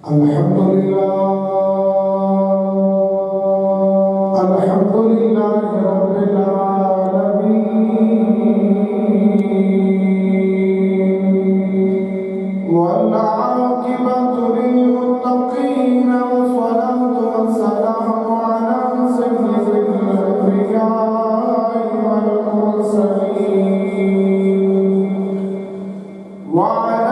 الحمد لله الحمد لله رب العالمين والعاقبة للمتقين والصلاة والسلام على سيد الأنبياء والمرسلين وعلى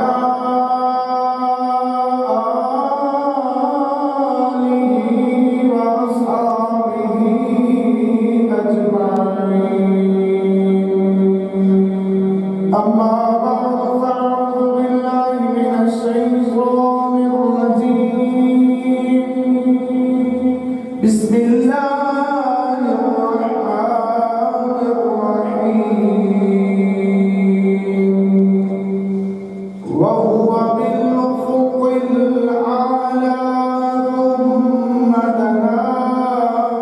أما بعد فأعوذ بالله من الشيطان الرجيم بسم الله الرحمن الرحيم وهو بالأفق الأعلى ثم دنا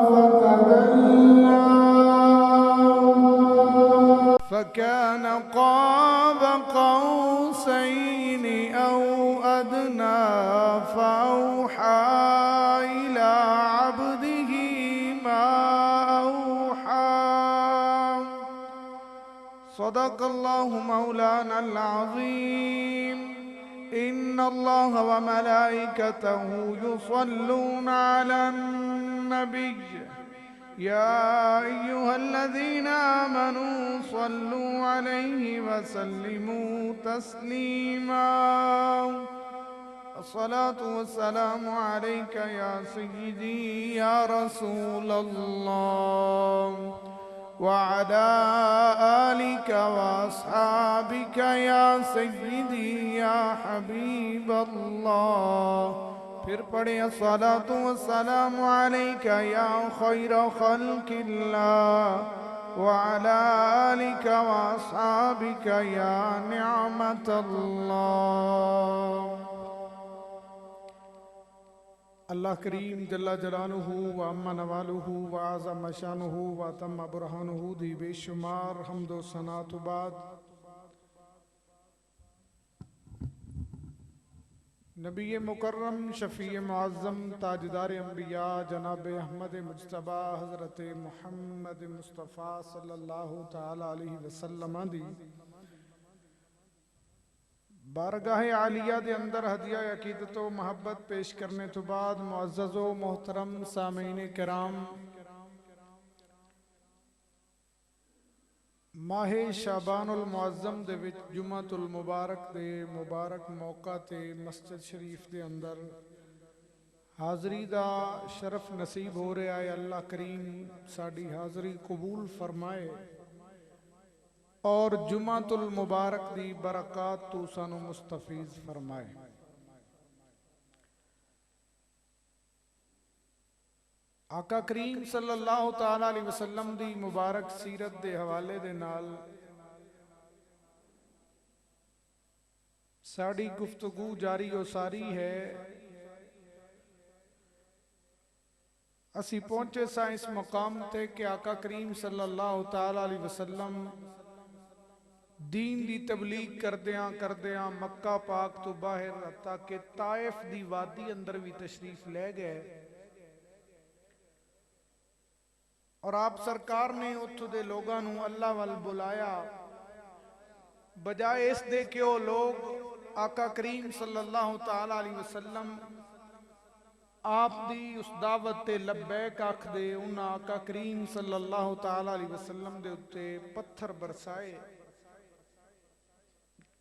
فتدلى فكان قاب قوسين أو أدنى فأوحى إلى عبده ما أوحى صدق الله مولانا العظيم إن الله وملائكته يصلون على النبي يا أيها الذين آمنوا صلوا عليه وسلموا تسليما الصلاة والسلام عليك يا سيدي يا رسول الله وعلى آلك وأصحابك يا سيدي يا حبيب الله پھر پڑھیں الصلاة والسلام علیک یا خیر خلق اللہ وعلى آلك وأصحابك يا نعمة الله اللہ کریم جل جلالہ وعم نوالہ وعظم شانہ وتم برہانہ دی بے شمار حمد و ثنا تو بعد نبی مکرم شفیع معظم تاجدار انبیاء جناب احمد مجتبی حضرت محمد مصطفیٰ صلی اللہ تعالی علیہ وسلم دی بارگاہ عالیہ دے اندر ہدیہ عقیدت و محبت پیش کرنے تو بعد معزز و محترم سامعین کرام ماہ شعبان المعظم دے وچ جمعۃ المبارک دے مبارک موقع تے مسجد شریف دے اندر حاضری دا شرف نصیب ہو رہا ہے اللہ کریم ساڑی حاضری قبول فرمائے اور جمعۃ المبارک دی برکات تو سانو مستفیض فرمائے آقا کریم صلی اللہ تعالی علیہ وسلم دی مبارک سیرت دے حوالے دے نال ساڑی گفتگو جاری و ساری ہے اسی پہنچے سا اس مقام تے کہ آقا کریم صلی اللہ تعالی علیہ وسلم دین دی تبلیغ کردیاں مکہ پاک تو باہر حتیٰ کہ طائف دی وادی اندر بھی تشریف لے گئے اور آپ سرکار نے اتھو دے لوگاں نو اللہ وال بلایا بجائے اس دے کہ وہ لوگ آقا کریم صلی اللہ تعالی علیہ وسلم آپ دی اس دعوت تے لبیک آکھ دے انہاں آقا کریم صلی اللہ تعالی علیہ وسلم دے اتے پتھر برسائے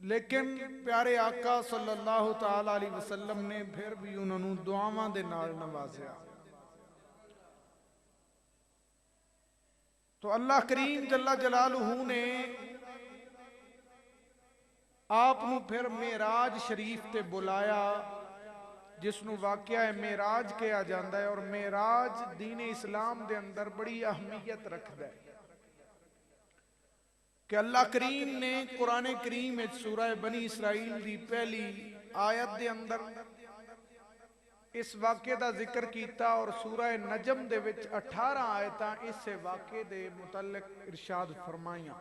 لیکن پیارے آقا صلی اللہ تعالی علیہ وسلم نے پھر بھی انہوں دعاواں دے نال نوازیا تو اللہ کریم جل جلالہ نے آپ نو پھر معراج شریف تے بلایا جس نو واقعہ ہے معراج کیا جاندہ ہے اور معراج دین اسلام دے اندر بڑی اہمیت رکھتا ہے کہ اللہ کریم نے قرآن کریم سورہ بنی اسرائیل دی پہلی آیت دے اندر اس واقعے دا ذکر کیتا اور سورہ نجم دے وچ 18 آیتاں اس واقعے دے متعلق ارشاد فرمائیاں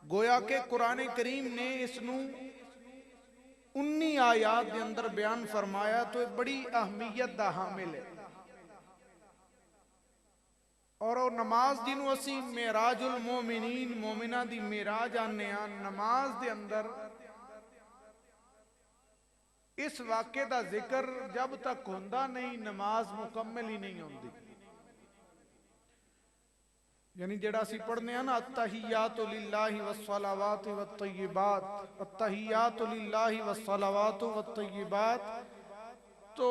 گویا کہ قرآن کریم نے اس نو 19 آیات دے اندر بیان فرمایا تو یہ بڑی اہمیت دا حامل ہے. اور وہ نماز جنوں اسی معراج المومنین مومنہ دی معراج آنے ہیں. نماز دے اندر اس واقعے دا ذکر جب تک ہوندہ نہیں نماز مکمل ہی نہیں ہوندی. یعنی جڑا سی پڑھنے ہیں نا التحیات للہ والصلوات والطیبات، التحیات للہ والصلوات والطیبات، تو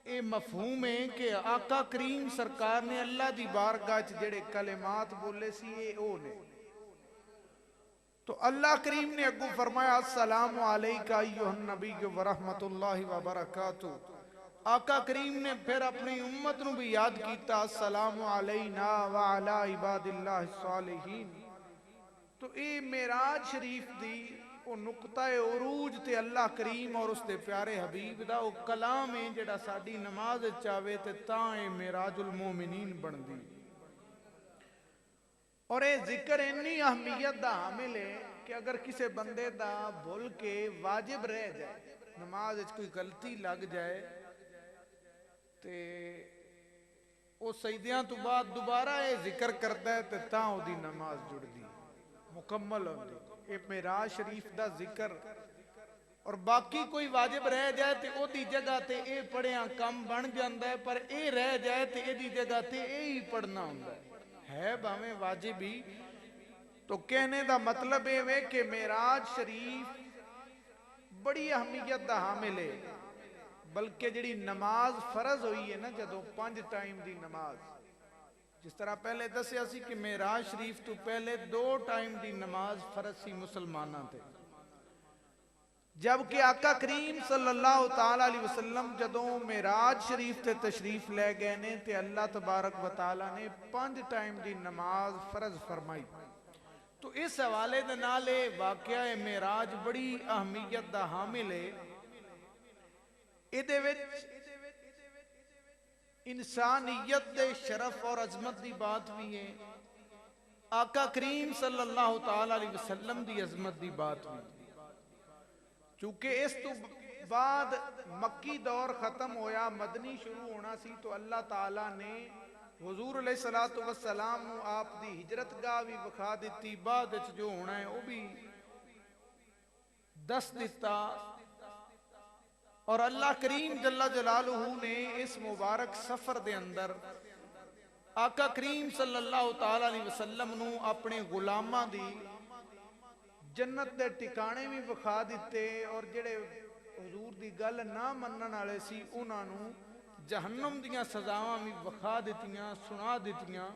اے مفہوم ہے کہ آقا کریم سرکار نے اللہ دی بارگاہ جڑے کلمات بولے سی اے او نے. تو اللہ کریم نے اگو فرمایا السلام علیکہ ایہا النبی ورحمت اللہ وبرکاتہ. آقا کریم نے پھر اپنی امت نو بھی یاد کیتا السلام علینا وعلا عباد اللہ الصالحین. تو اے معراج شریف دی وہ نقطہ عروج تے اللہ کریم اور اس دے پیارے حبیب دا وہ کلام ہے جڑا ساڈی نماز چاہے تے تاں اے معراج المومنین بن دی. اور اے ذکر اتنی اہمیت دا حامل ہے کہ اگر کسی بندے دا بھول کے واجب رہ جائے، نماز وچ کوئی غلطی لگ جائے تے او سجدیاں تو بعد دوبارہ اے ذکر کرتا ہے تے تاں او دی نماز جڑ دی مکمل ہوندی. اے معراج شریف دا ذکر. اور باقی کوئی واجب رہ جائے تے او دی جگہ تے اے پڑھیاں کم بن جاندا ہے، پر اے رہ جائے تے اے دی جگہ تے اے ہی پڑھنا ہوندا ہے باویں واجب ہی. تو کہنے دا مطلب ہے کہ معراج شریف بڑی اہمیت دا حامل ہے. بلکہ جڑی نماز فرض ہوئی ہے نا جدوں 5 ٹائم دی نماز، جس طرح پہلے دسیا سی کہ معراج شریف تو پہلے 2 ٹائم دی نماز فرض سی مسلماناں تے، جبکہ آقا کریم صلی اللہ تعالی علیہ وسلم جدوں معراج شریف تے تشریف لے گئے نے تے اللہ تبارک و تعالی نے 5 ٹائم دی نماز فرض فرمائی. تو اس حوالے دے نال واقعہ معراج بڑی اہمیت دا حامل ہے. ادھے وچ انسانیت دے شرف اور عظمت دی بات بھی ہے، آقا کریم صلی اللہ تعالی علیہ وسلم دی عظمت دی بات بھی. چونکہ اس تو بعد مکی دور ختم ہویا، مدنی شروع ہونا سی، تو اللہ تعالیٰ نے حضور علیہ السلام آپ دی ہجرت گاہ بھی بکھا دیتی، بعد جو ہونا ہے وہ بھی دس دیتا. اور اللہ کریم جل جلالہ نے اس مبارک سفر دے اندر آقا کریم صلی اللہ تعالی علیہ وسلم نو اپنے غلاماں دی جنت دے ٹکانے بھی بکھا دیتے، اور جڑے حضور دی گل نہ منن والے سی انہاں نو جہنم دیاں سزاواں بھی بکھا دیتیاں، سنا دیتیاں.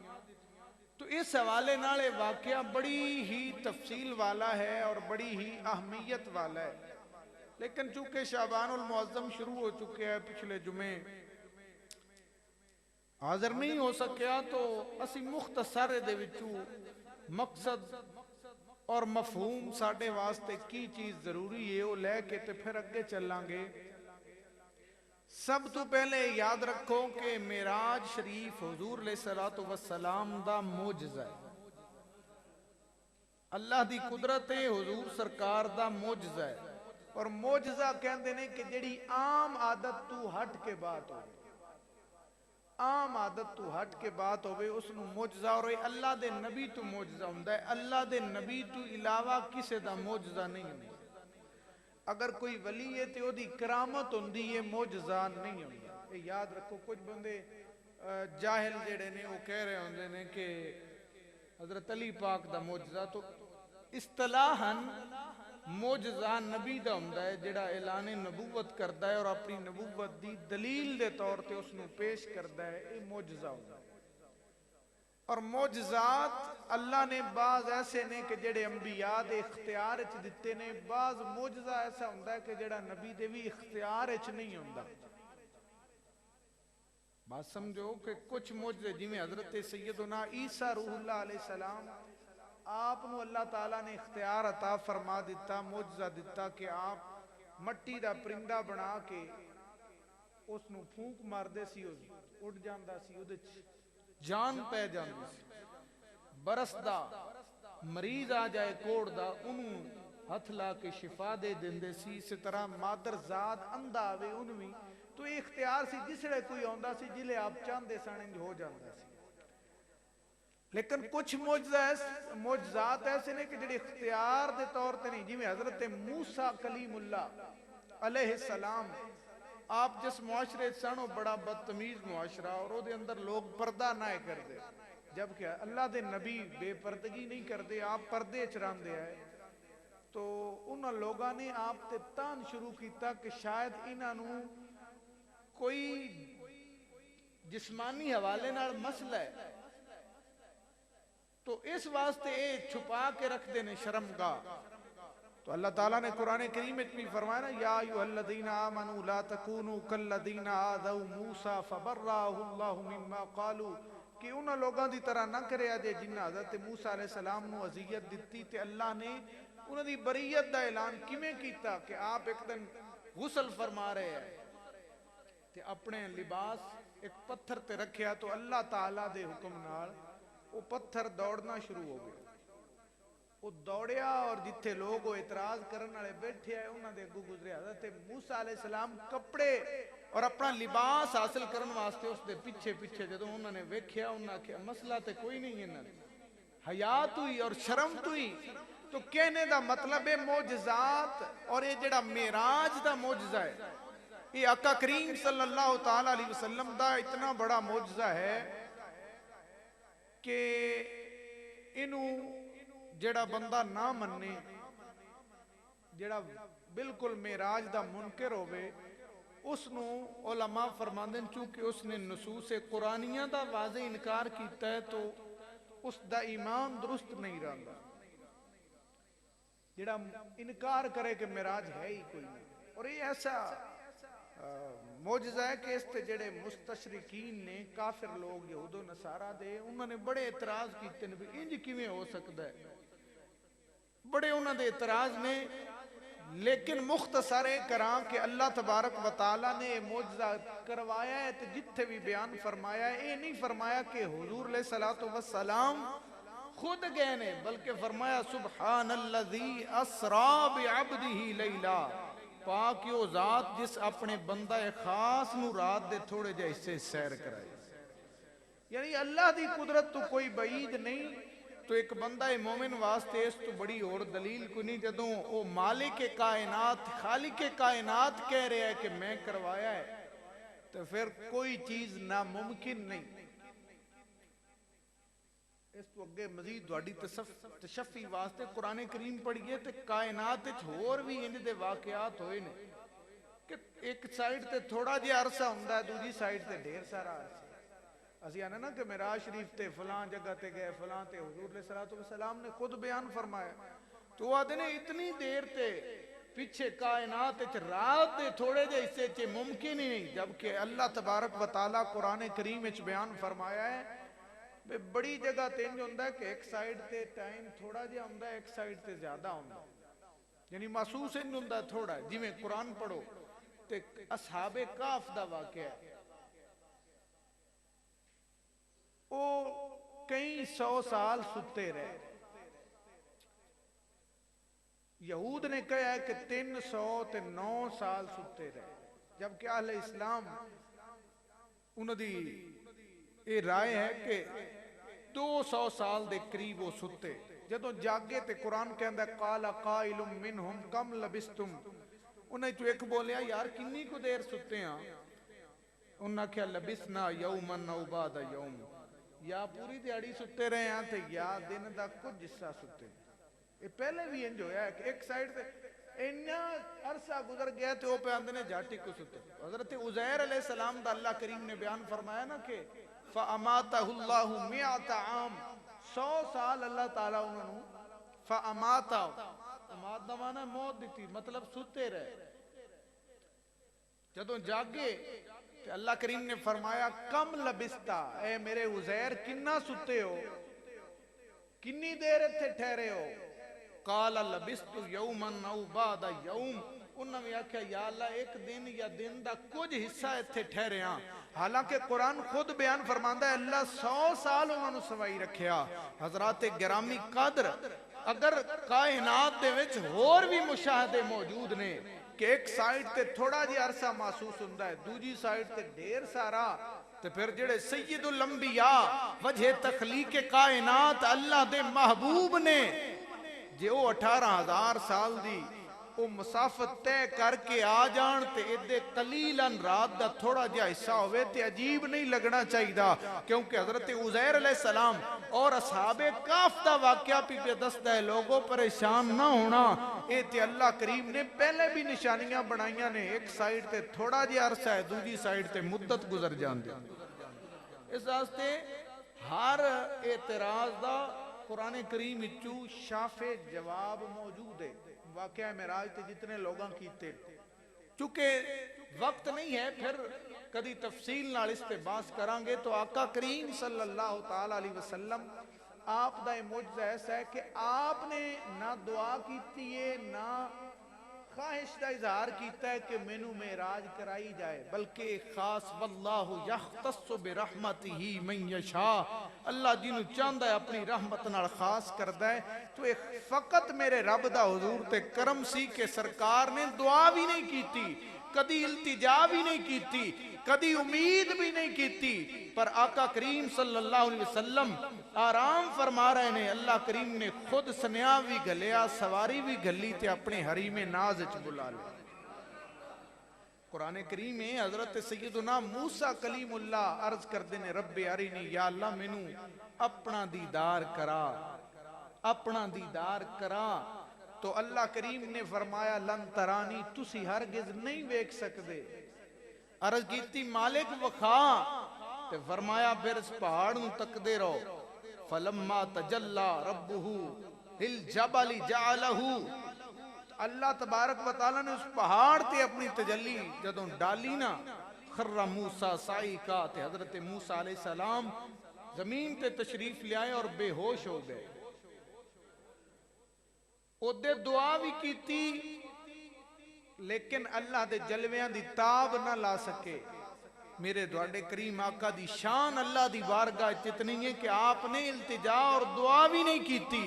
تو اس حوالے نال واقعہ بڑی ہی تفصیل والا ہے اور بڑی ہی اہمیت والا ہے. لیکن چونکہ شعبان المعظم شروع ہو چکے ہیں، پچھلے جمعے حاضر نہیں ہو سکیا، تو اسی مختصر دے وچوں مقصد اور مفہوم ساڑھے واسطے کی چیز ضروری ہے وہ لے کے تے پھر اگے چلیں گے. سب تو پہلے یاد رکھو کہ معراج شریف حضور علیہ السلام دا معجزہ ہے، اللہ دی قدرت ہے، حضور سرکار دا معجزہ ہے. اور معجزہ کہندے نے کہ جڑی عام عادت تو ہٹ کے بات ہوئے، عام عادت تو ہٹ کے بات ہوئے اس نو معجزہ. اور اللہ دے نبی تو معجزہ ہوندہ ہے، اللہ دے نبی تو علاوہ کسے دا معجزہ نہیں ہوندہ. اگر کوئی ولی ہے تو دی کرامت ہوندی ہے، معجزہ نہیں ہوندہ. یاد رکھو کچھ بندے جاہل جڑے نے وہ کہہ رہے ہوندے نے کہ حضرت علی پاک دا معجزہ. تو اصطلاحاً معجزہ نبی دا ہوندہ ہے جڑا اعلان نبوت کردہ ہے اور اپنی نبوت دی دلیل دے طور تے اس نو پیش کردہ ہے، یہ معجزہ ہوندہ ہے. اور معجزات اللہ نے بعض ایسے نے کہ جڑے انبیاء دے اختیار اچ دیتے نے، بعض معجزہ ایسا ہوندہ ہے کہ جڑا نبی دے بھی اختیار اچ نہیں ہوندہ. بات سمجھو کہ کچھ معجزے جنہیں حضرت سیدنا عیسیٰ روح اللہ علیہ السلام آپ نو اللہ تعالیٰ نے اختیار عطا فرما دیتا، معجزہ دیتا کہ آپ مٹی دا پرندہ بنا کے اس نو پھونک مار دے سی، اڑ جاندہ سی، اودے جان پہ جاندی سی. برس دا مریض آ جائے کوڑ دا انہوں ہتھ لا کے شفا دے دیندے سی، اسی طرح مادر ذات اندھا آوے ان بھی تو یہ اختیار سی، جس لئے کوئی آندا سی جلے آپ چاندے ساننج ہو جاندا سی۔ لیکن کچھ معجزات ایسے نے کہ جڑے اختیار دے طور تے نہیں، جی میں حضرت موسیٰ کلیم اللہ علیہ السلام، آپ جس معاشرے سنو بڑا بدتمیز معاشرہ اور وہ دے اندر لوگ پردہ نہ کر دے، جبکہ اللہ دے نبی بے پردگی نہیں کر دے، آپ پردے چران دے آئے، تو انہاں لوگاں نے آپ تے تان شروع کیتا کہ شاید انہاں نو کوئی جسمانی حوالے نال مسئلہ ہے، تو اس واسطے اے چھپا کے رکھ دینے شرمگاہ۔ تو اللہ تعالیٰ نے قرآن کریم میں فرمایا نا، یا ایھا الذین آمنوا لا تکونوا کالذین آذوا موسیٰ فبرأہ اللہ مما قالوا، کہ انہاں لوگاں دی طرح نہ کریا جے جنہاں حضرت موسیٰ علیہ السلام نو اذیت دتی، تے اللہ نے انہاں دی بریت دا اعلان کیویں کیتا کہ آپ ایک دن غسل فرما رہے ہیں تے اپنے لباس ایک پتھر تے رکھیا، تو اللہ تعالیٰ دے حکم نال وہ پتھر دوڑنا شروع ہو گیا، وہ دوڑیا اور جتھے لوگ وہ اعتراض کرنے والے بیٹھے آئے انہاں دے اگوں گزرے حضرت موسیٰ علیہ السلام کپڑے اور اپنا لباس حاصل کرنے واسطے اس دے پیچھے پیچھے، جدوں انہوں نے ویکھیا انہاں کہا مسئلہ تے کوئی نہیں انہاں نے حیات ہوئی اور شرم ہوئی، تو کہنے دا مطلب ہے معجزات، اور یہ جڑا معراج دا معجزہ ہے یہ آقا کریم صلی اللہ تعالیٰ علیہ وسلم دا اتنا بڑا معجزہ ہے کہ انہوں جڑا بندہ نہ مننے، جڑا بالکل معراج دا منکر ہوئے، اس نو علماء فرماندن چونکہ اس نے نصوص قرآنیہ دا واضح انکار کیتا ہے تو اس دا ایمان درست نہیں رہندا۔ جڑا انکار کرے کہ معراج ہے ہی کوئی نہیں، اور یہ ایسا معجزہ ہے کہ اس تے جڑے مستشرقین نے، کافر لوگ یہود و نصارہ دے، انہوں نے بڑے اعتراض کیتے ہیں بھی انج کیویں ہو سکتا ہے، بڑے انہوں نے اعتراض نے، لیکن مختصر کراں کہ اللہ تبارک و تعالیٰ نے معجزہ کروایا ہے تو جتھے بھی بیان فرمایا ہے، یہ نہیں فرمایا کہ حضور علیہ السلام خود گئے نے، بلکہ فرمایا سبحان الذی اسرا بعبدہ لیلا، پاکیو ذات جس اپنے بندہ خاص نو رات دے تھوڑے جے حصے سیر کرائے، یعنی اللہ دی قدرت تو کوئی بعید نہیں، تو ایک بندہ مومن واسطے اس تو بڑی اور دلیل کو نہیں، جدوں وہ مالک کائنات خالق کائنات کہہ رہے ہیں کہ میں کروایا ہے تو پھر کوئی چیز ناممکن نہیں۔ اس تو اگے مزید دوڑی تشفی واسطے قرآن کریم پڑھئے تو کائنات ہور بھی ان دے واقعات ہوئے نے کہ ایک سائٹ تے تھوڑا جی عرصہ ہوندہ ہے، دوجی سائٹ تے ڈھیر سارا عرصہ۔ اسی آنے نا کہ معراج شریف تے فلان جگہ تے گئے، فلان تے حضور علیہ السلام نے خود بیان فرمایا، تو وہ آدھے نے اتنی دیر تے پیچھے کائنات رات دے تھوڑے جے حصے چے ممکن ہی نہیں، جبکہ اللہ تبارک و تعالیٰ قرآن کریم وچ بیان فرمایا ہے بڑی جگہ تینج ہوندہ ہے کہ ایک سائٹ تے ٹائم تھوڑا جے ہوندہ ہے، ایک سائٹ تے زیادہ ہوندہ ہے، یعنی محسوس نہیں ہوندہ ہے تھوڑا ہے، جی میں قرآن پڑھو تے اصحاب کاف دا واقعہ ہے، وہ کئی 100 سال ستے رہے، یہود نے کہا ہے کہ 309 سال ستے رہے، جبکہ اہل اسلام انہوں دی یہ رائے ہے کہ 200 سال دے قریب وہ ستے، جدوں جاگے تے قرآن کہندہ ہے قال قائل منہم کم لبستم، انہیں تو ایک بولیا یار کنی کو دیر ستے ہیں، انہوں نے کہا لبسنا یومن او بعد یوم، یا پوری دیاڑی ستے رہے ہیں تھے یا دن دا کچھ جسا ستے، یہ پہلے بھی انج ہویا ہے کہ ایک سائٹ تے انہاں عرصہ گزر گیا تھے وہ پہ اندنے جاٹی کو ستے۔ حضرت عزیر علیہ السلام دا اللہ کریم نے بیان فرمایا نا کہ فَأَمَاتَهُ اللَّهُ مِئَةَ عام، 100 سال اللہ تعالیٰ انہوں نے فَأَمَاتَهُ، امات دا معنی موت دیتی، مطلب ستے رہے، جدوں جاگے کہ اللہ کریم نے فرمایا کم لبستا، اے میرے عزیر کننا ستے ہو، کنی دیر اتھے ٹھہرے ہو، قال لبست یومن او بعد یوم، انہوں نے کہا یا اللہ ایک دن یا دن دا کچھ حصہ اتھے ٹھہرے ہاں، حالانکہ قرآن خود بیان فرماندہ ہے اللہ 100 سال انہوں نے سوائی رکھیا۔ حضرات گرامی قدر اگر کائنات دے وچ اور بھی مشاہدے موجود نے کہ ایک سائیڈ تے تھوڑا جی عرصہ محسوس ہوندا ہے، دوجی سائیڈ تے ڈھیر سارا، تے پھر جڑے سید الانبیاء وجہ تخلیق کائنات اللہ دے محبوب نے جے او 18,000 سال دی او مسافت طے کر کے آ جان تے ادھے قلیلاً رات دا تھوڑا جا حصہ ہوئے تے عجیب نہیں لگنا چاہیدہ، کیونکہ حضرت عزیر علیہ السلام اور اصحاب کاف دا واقعہ پہ دست ہے، لوگوں پریشان نہ ہونا، اے تے اللہ کریم نے پہلے بھی نشانیاں بنائیاں نے، ایک سائیڈ تے تھوڑا جا عرصہ ہے، دوجی سائیڈ تے مدت گزر جان دے۔ اس واسطے ہر اعتراض دا قرآن کریم اچھو شاف جواب موجود ہے۔ واقعہ معراج تے جتنے لوگاں کیتے، چونکہ وقت نہیں ہے، پھر کدی تفصیل نال اس پہ بات کرانگے، تو آقا کریم صلی اللہ تعالی علیہ وسلم آپ دا معجزہ ایسا ہے کہ آپ نے نہ دعا کیتی ہے نہ خواہش دا اظہار کیتا ہے کہ مینوں معراج کرائی جائے، بلکہ خاص واللہ یختص برحمتہ من یشاء، اللہ جنہوں چاہندہ ہے اپنی رحمت نال خاص کردہ ہے، تو ایک فقط میرے رب دا حضور تے کرم سی کہ سرکار نے دعا بھی نہیں کیتی، کدی التجا بھی نہیں کیتی، کدی امید بھی نہیں کیتی، پر آقا کریم صلی اللہ علیہ وسلم آرام فرما رہے ہیں، اللہ کریم نے خود سنیا بھی گلیا، سواری بھی گلی تے اپنے حریم ناز اچ بلا لے۔ قرآن کریم میں حضرت سیدنا موسیٰ کلیم اللہ عرض کر دینے، رب ارینی، یا اللہ مینوں اپنا دیدار کرا، اپنا دیدار کرا، تو اللہ کریم نے فرمایا لن ترانی، تسی ہرگز نہیں ویکھ سکدے۔ عرض کیتی مالک وکھا، تے فرمایا پھر اس پہاڑ نوں تکدے رہو، فلما تجلی ربہ للجبل جعلہ، اللہ تبارک و تعالیٰ نے اس پہاڑ تے اپنی تجلی جدوں ڈالی نا، خر موسیٰ صعیقا، تے حضرت موسیٰ علیہ السلام زمین تے تشریف لے آئے اور بے ہوش ہو گئے۔ اودے دعا بھی کیتی لیکن اللہ دے جلویاں دی تاب نہ لا سکے۔ میرے دوڑے کریم آقا دی شان اللہ دی بارگاہ اتنی ہے کہ آپ نے التجا اور دعا بھی نہیں کیتی،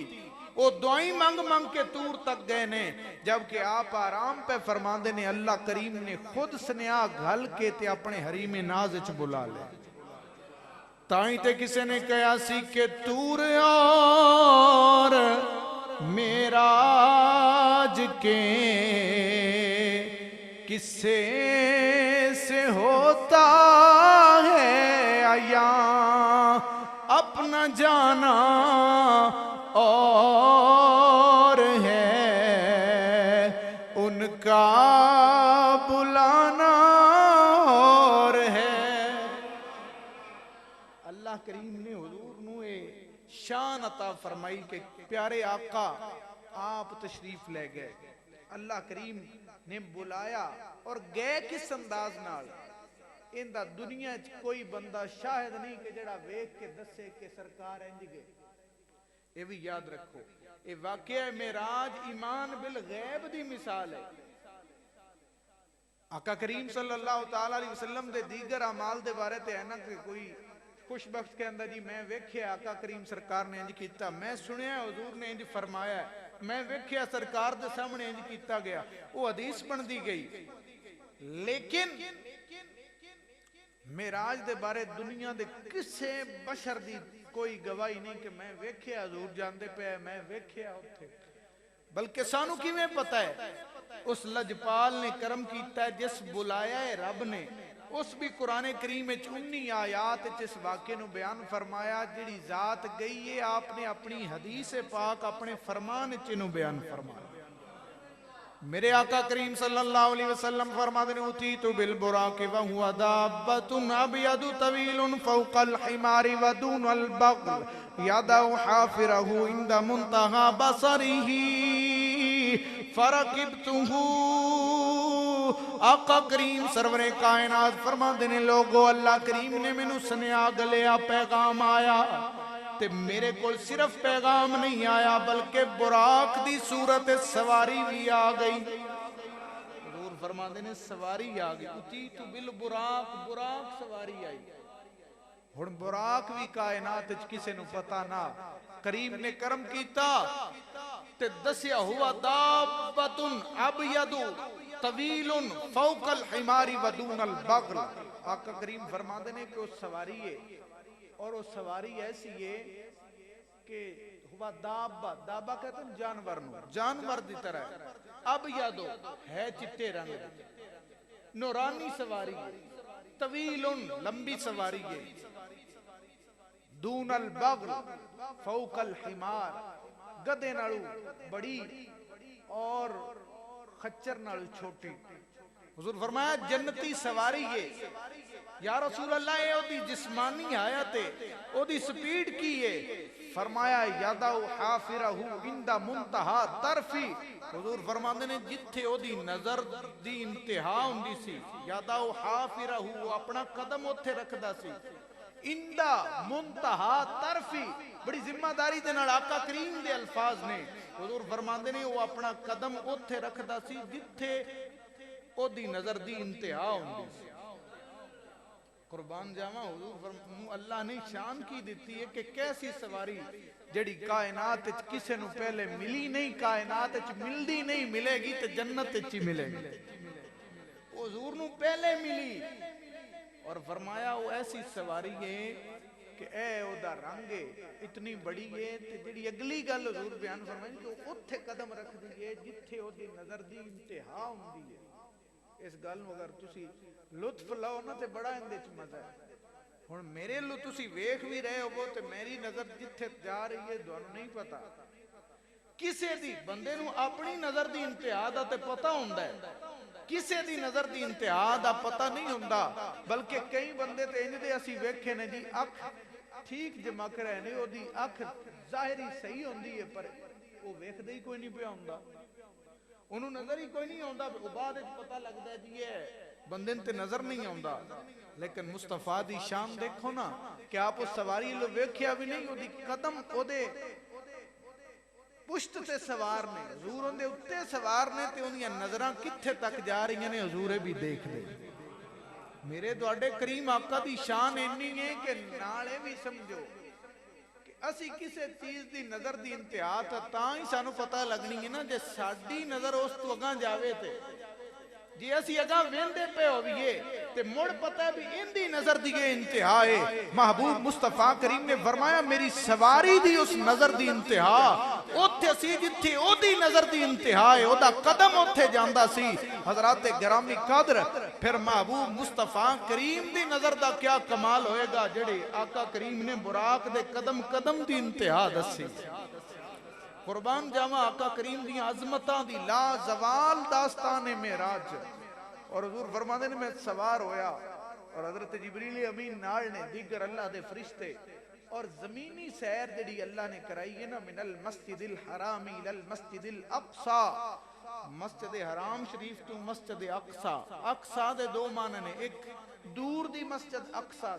وہ دعائیں مانگ مانگ کے تور تک گئے نے، جبکہ آپ آرام پہ فرماندے نے، اللہ کریم نے خود سنیا گھل کے تے اپنے حریم ناز اچ بلا لے۔ تائیں تے کسے نے کہا سی کہ تور اور معراج کے کسے سے ہوتا ہے عیاں، اپنا جانا اور ہے ان کا بلانا اور ہے۔ اللہ کریم نے حضور نوے شان عطا فرمائی کہ پیارے آقا آپ تشریف لے گئے، اللہ کریم نے بلایا اور گئے کس انداز نال، اندہ دنیا کوئی بندہ شاہد نہیں کہ جڑا ویکھ کے دسے کہ سرکار انج گئے۔ یہ بھی یاد رکھو، یہ واقعہ معراج ایمان بالغیب دی مثال ہے۔ آقا کریم صلی اللہ تعالی علیہ وسلم دے دیگر اعمال دے بارے تے ہے نا کہ کوئی خوش بخت کے اندر جی میں ویکھیا آقا کریم سرکار نے انج کیتا، میں سنیا حضور نے انج فرمایا ہے، میں ویکھیا سرکار دے سامنے انج کیتا گیا، وہ حدیث بن دی گئی۔ لیکن معراج دے بارے دنیا دے کسے بشر دی کوئی گواہی نہیں کہ میں ویکھیا حضور جاندے پہ میں ویکھیا ہوتے، بلکہ سانو کی میں پتہ ہے اس لجپال نے کرم کیتا ہے جس بلایا ہے رب نے، اس بھی قرآن کریم 19 آیات جس واقعے نو بیان فرمایا، جڑی ذات گئی ہے آپ نے اپنی حدیث پاک اپنے فرمان چنو بیان فرمایا۔ میرے آقا کریم صلی اللہ علیہ وسلم فرماتے ہیں اتیتو بالبراق وہو دابت ابید طویل فوق الحمار ودون البغل یدعو حافرہ عند منتہا بصرہ فرقبتہ۔ آقا کریم سرور کائنات فرماتے ہیں لوگو اللہ کریم نے میں سنیا گلیا پیغام آیا، تے میرے کول صرف پیغام نہیں آیا بلکہ براق دی صورت سواری بھی آ گئی۔ حضور فرماتے ہیں سواری آ گئی، اتیتو بالبراق، براق سواری آئی۔ ہن براق بھی کائنات کسے نو پتا نہ، کریم نے کرم کیتا تے دسیا ہوا دابتن ابید طویل فوق الحمار ودون البغل. آقا کریم فرماتے ہیں کہ وہ سواری ہے اور وہ سواری ایسی ہے کہ ہوا دابا، دابا کہتے ہیں جانور نو، جانور دی طرح ہے. ابید ہے چٹے رنگ، نورانی سواری ہے، طویل لمبی سواری ہے، دون البغل فوق الحمار گدے نالو بڑی اور خچر نالو چھوٹی. حضور فرمایا جنتی سواری ہے. یا رسول اللہ اے او دی جسمانی حیات ہے، او دی سپیڈ کی ہے. فرمایا یاداؤ حافرہو اندہ منتہا طرفی. حضور فرماندے نے جتھے او دی نظر دی انتہا ہوندی سی، یاداؤ حافرہو اپنا قدم اتھے رکھدا سی، اندہ منتہا طرفی. بڑی ذمہ داری دے نال آقا کریم دے الفاظ نے. حضور فرماندے نے وہ اپنا قدم اتھے رکھدا سی جتھے او دی نظر دی انتہا ہوندی سی. قربان جاواں حضور فرماندے اللہ نے شان کی دیتی ہے کہ کیسی سواری جڑی کائنات وچ کسے نو پہلے ملی نہیں، کائنات وچ ملدی نہیں، ملے گی تے جنت وچ ہی ملے گی. حضور نو پہلے ملی اور فرمایا وہ ایسی سواری ہے کہ اے او دا رنگ ہے اتنی بڑی ہے تے جڑی اگلی گل حضور بیان فرمائیں کہ وہ اتھے قدم رکھ دیئے جتھے او دی نظر دی انتہا ہوندی ہے. اس گل نو اگر تسی لطف لاؤ نا تے بڑا اندے چ مزہ ہے. ہن میرے لو تسی ویکھ بھی رہے ہو تے میری نظر جتھے جا رہی ہے تانوں نہیں پتا. کسے دی بندے نو اپنی نظر دی انتہا دا تے پتہ ہوندا ہے، کسے دی نظر دی انتہا دا پتہ نہیں ہوندا. بلکہ کئی بندے تے انج دے اسی ویکھے نے جی اکھ ٹھیک جمک رہے نے، او دی اکھ ظاہری صحیح ہوندی ہے پر وہ ویکھدے ہی کوئی نہیں پیا ہوندا، انہوں نظر ہی کوئی نہیں ہوندا. بعد وچ پتہ لگدا ہے جی یہ بندے تے نظر نہیں ہوندا. لیکن مصطفیٰ دی شان دیکھو نا کہ آپ اس سواری لو ویکھیا بھی نہیں، او دی قدم او دے پشت تے سوار نے، حضور ان دے اتے سوار نے تے انہیاں نظراں کتھے تک جا رہی ہیں حضور بھی دیکھ دے. میرے دوڑے کریم آقا دی شان انی ہے کہ نالے بھی سمجھو کہ اسی کسے چیز دی نظر دی انتہا تاں ہی سانو پتہ لگنی ہے نا جے ساڈی نظر اس تو اگاں جاوے تے جی اسی اگاں ویندے پہ ہوئیے تے مڑ پتہ بھی ان دی نظر دی انتہا ہے. محبوب مصطفیٰ کریم نے فرمایا میری سواری دی اس نظر دی انتہا اوتھے سی جتھے او دی نظر دی انتہا ہے، او دا قدم اوتھے جاندا سی. حضرات گرامی قدر پھر محبوب مصطفیٰ کریم دی نظر دا کیا کمال ہوئے گا جڑے آقا کریم نے براق دے قدم قدم دی انتہا دسی. قربان جاواں آقا کریم دی عظمتاں دی لا زوال داستان معراج. اور حضور فرماندے نے میں سوار ہویا اور حضرت جبریل امین نال نے دیگر اللہ دے فرشتے اور زمینی سیر جڑی اللہ نے کرائی ہے نا من المسجد الحرام الى المسجد الاقصى، مسجد حرام شریف تو مسجد اقصی. اقصی دے دو معنی نے، ایک دور دی مسجد اقصی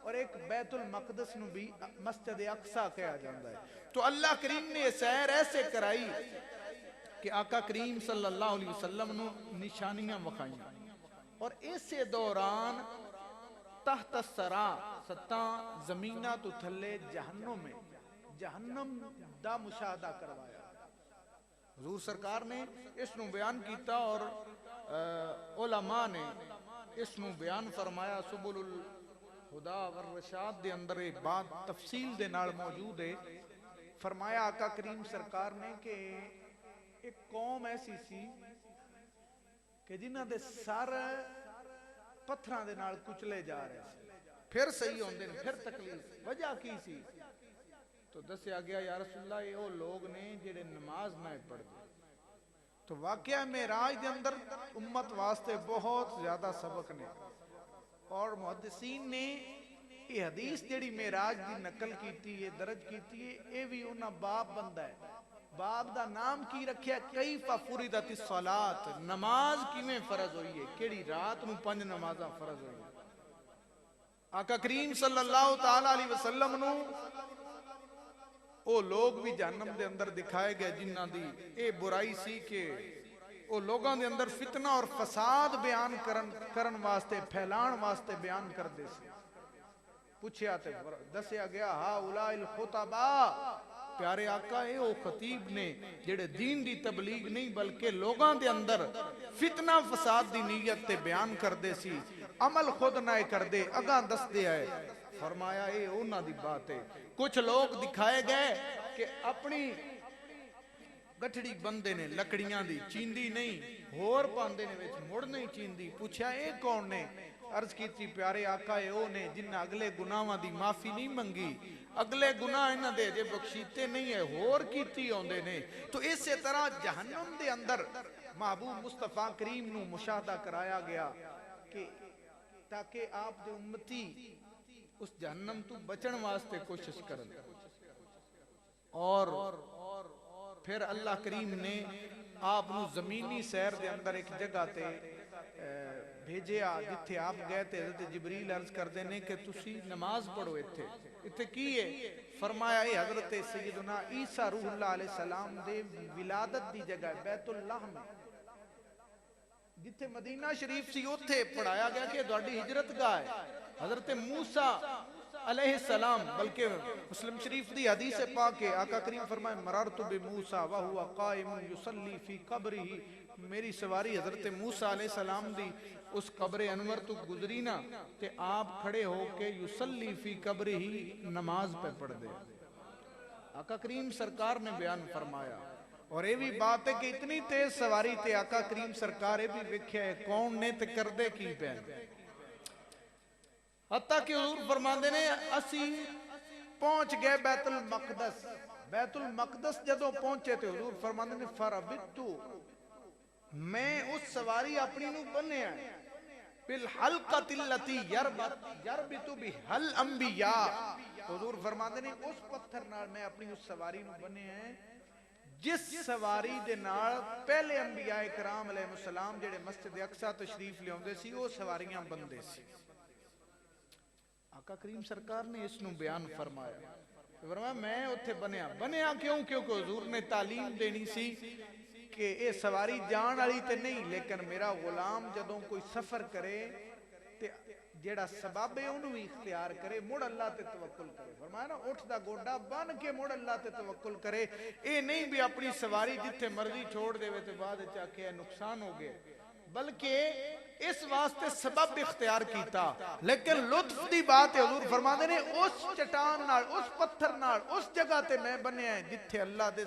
اور ایک بیت المقدس نو بھی مسجد اقصی کہا جاندہ ہے. تو اللہ کریم نے سیر ایسے کرائی کہ آقا کریم صلی اللہ علیہ وسلم نو نشانیاں وکھائیں اور اسے دوران تحت السرا ستاں زمینہ تو تھلے جہنم میں جہنم دا مشاہدہ کروایا. حضور سرکار نے اس نو بیان کیتا اور علماء نے اس نو بیان فرمایا. سبل الہدا والرشاد دے اندر ایک بات تفصیل دے نال موجود ہے. فرمایا آقا کریم سرکار نے کہ ایک قوم ایسی سی کہ جنہاں دے سر پتھراں دے نال کچلے جا رہے ہیں، پھر صحیح ہوندے نے، پھر تکلیف. وجہ کی سی؟ تو دسیا گیا یا رسول اللہ یہ وہ لوگ نے جڑے نماز نہ پڑھ دے. تو واقعہ معراج دے اندر امت واسطے بہت زیادہ سبق نے اور محدثین نے یہ حدیث جڑی معراج دی نقل کیتی ہے درج کیتی ہے اے بھی انہاں باب بندہ ہے. باب دا نام کی رکھیا کیف فرضت الصلاۃ، نماز کیویں فرض ہوئی ہے، کیڑی رات نو 5 نمازاں فرض ہوئی ہیں. آقا کریم صلی اللہ تعالی علیہ وسلم نو او لوگ بھی جہنم دے اندر دکھائے گئے جنہاں دی اے برائی سی کہ او لوگاں دے اندر فتنہ اور فساد بیان کرن واسطے پھیلان واسطے بیان کر دے سی. پوچھیا تے دسیا گیا ہا اولائے الخطباء، پیارے آقا اے او خطیب نے جڑے دین دی تبلیغ نہیں بلکہ لوگاں دے اندر فتنہ فساد دی نیت تے بیان کر دے سی، عمل خود نہ کر دے اگاں دس دے آئے۔ فرمایا اے اونا دی بات ہے۔ کچھ لوگ دکھائے گئے کہ اپنی گٹھڑی بندے نے لکڑیاں دی چیندی نہیں ہور پاندے نے ویچ مڑ نہیں چیندی، پوچھا اے کون نے؟ عرض کی تھی پیارے آقا اے او نے جنہ اگلے گناہاں دی معافی نہیں منگی، اگلے گناہ انہاں دے جے بخشیتے نہیں ہے ہور کیتی ہوندے نے۔ تو اسی طرح جہنم دے اندر محبوب مصطفیٰ کریم نو مشاہدہ کرایا گیا کہ تاکہ آپ دے امتی اس جہنم تو بچن واسطے کوشش کرن۔ اور پھر اللہ کریم نے آپ نو زمینی سیر دے اندر ایک جگہ تے بھیجیا جتھے آپ گئے تھے۔ حضرت جبریل عرض کر دینے کہ تسی نماز پڑھو اتھے کیے؟ فرمایا اے حضرت سیدنا عیسیٰ روح اللہ علیہ السلام دے ولادت دی جگہ بیت اللہ میں جتھے مدینہ شریف سی اتھے پڑھایا گیا کہ دوڑی ہجرت گاہ ہے۔ حضرت موسیٰ علیہ السلام بلکہ مسلم شریف دی حدیث پاک ہے، آقا کریم فرمائے مررت بموسیٰ وہو قائم یصلی فی قبرہ، میری سواری حضرت موسیٰ علیہ السلام دی اس قبر انور تو گزری نا تے آپ کھڑے ہو کے یصلی فی قبرہ نماز پہ پڑھ دے۔ آقا کریم سرکار نے بیان فرمایا۔ اور یہ بھی بات ہے کہ اتنی تیز سواری تے آقا کریم سرکار بھی وکھیا ہے کون نے تے کردے کی پہ، حتیٰ کہ حضور فرماندے نے اسی پہنچ گئے بیت المقدس۔ بیت المقدس جدوں پہنچے تے حضور فرماندے نے فربتو، میں اس سواری اپنی نو بنے آئے بالحلقۃ التی یربط بہل انبیاء، حضور فرماندے نے اس پتھر نال میں اپنی اس سواری نو بنے آئے جس سواری دے نال پہلے انبیاء کرام علیہ السلام جڑے مسجد اقصی تشریف لے ہوندے سی وہ سواریاں بندے سی۔ آقا کریم سرکار نے اس نو بیان فرمایا، فرمایا میں اتھے بنیا کیونکہ حضور نے تعلیم دینی سی کہ اے سواری جان والی تے نہیں، لیکن میرا غلام جدوں کوئی سفر کرے تے جیڑا سبب ہے انہوں بھی اختیار کرے، مڑ اللہ تے توکل کرے۔ فرمایا نا اٹھ دا گوڈا بن کے مڑ اللہ تے توکل کرے، اے نہیں بھی اپنی سواری جتھے مرضی چھوڑ دے تے بعد چاکے نقصان ہو گئے، بلکہ اس واسطے سبب اختیار کیتا۔ لیکن لطف دی بات ہے حضور فرماندے نے اس چٹان نال اس پتھر نال اس جگہ تے میں بنیا ہے جتھے اللہ دے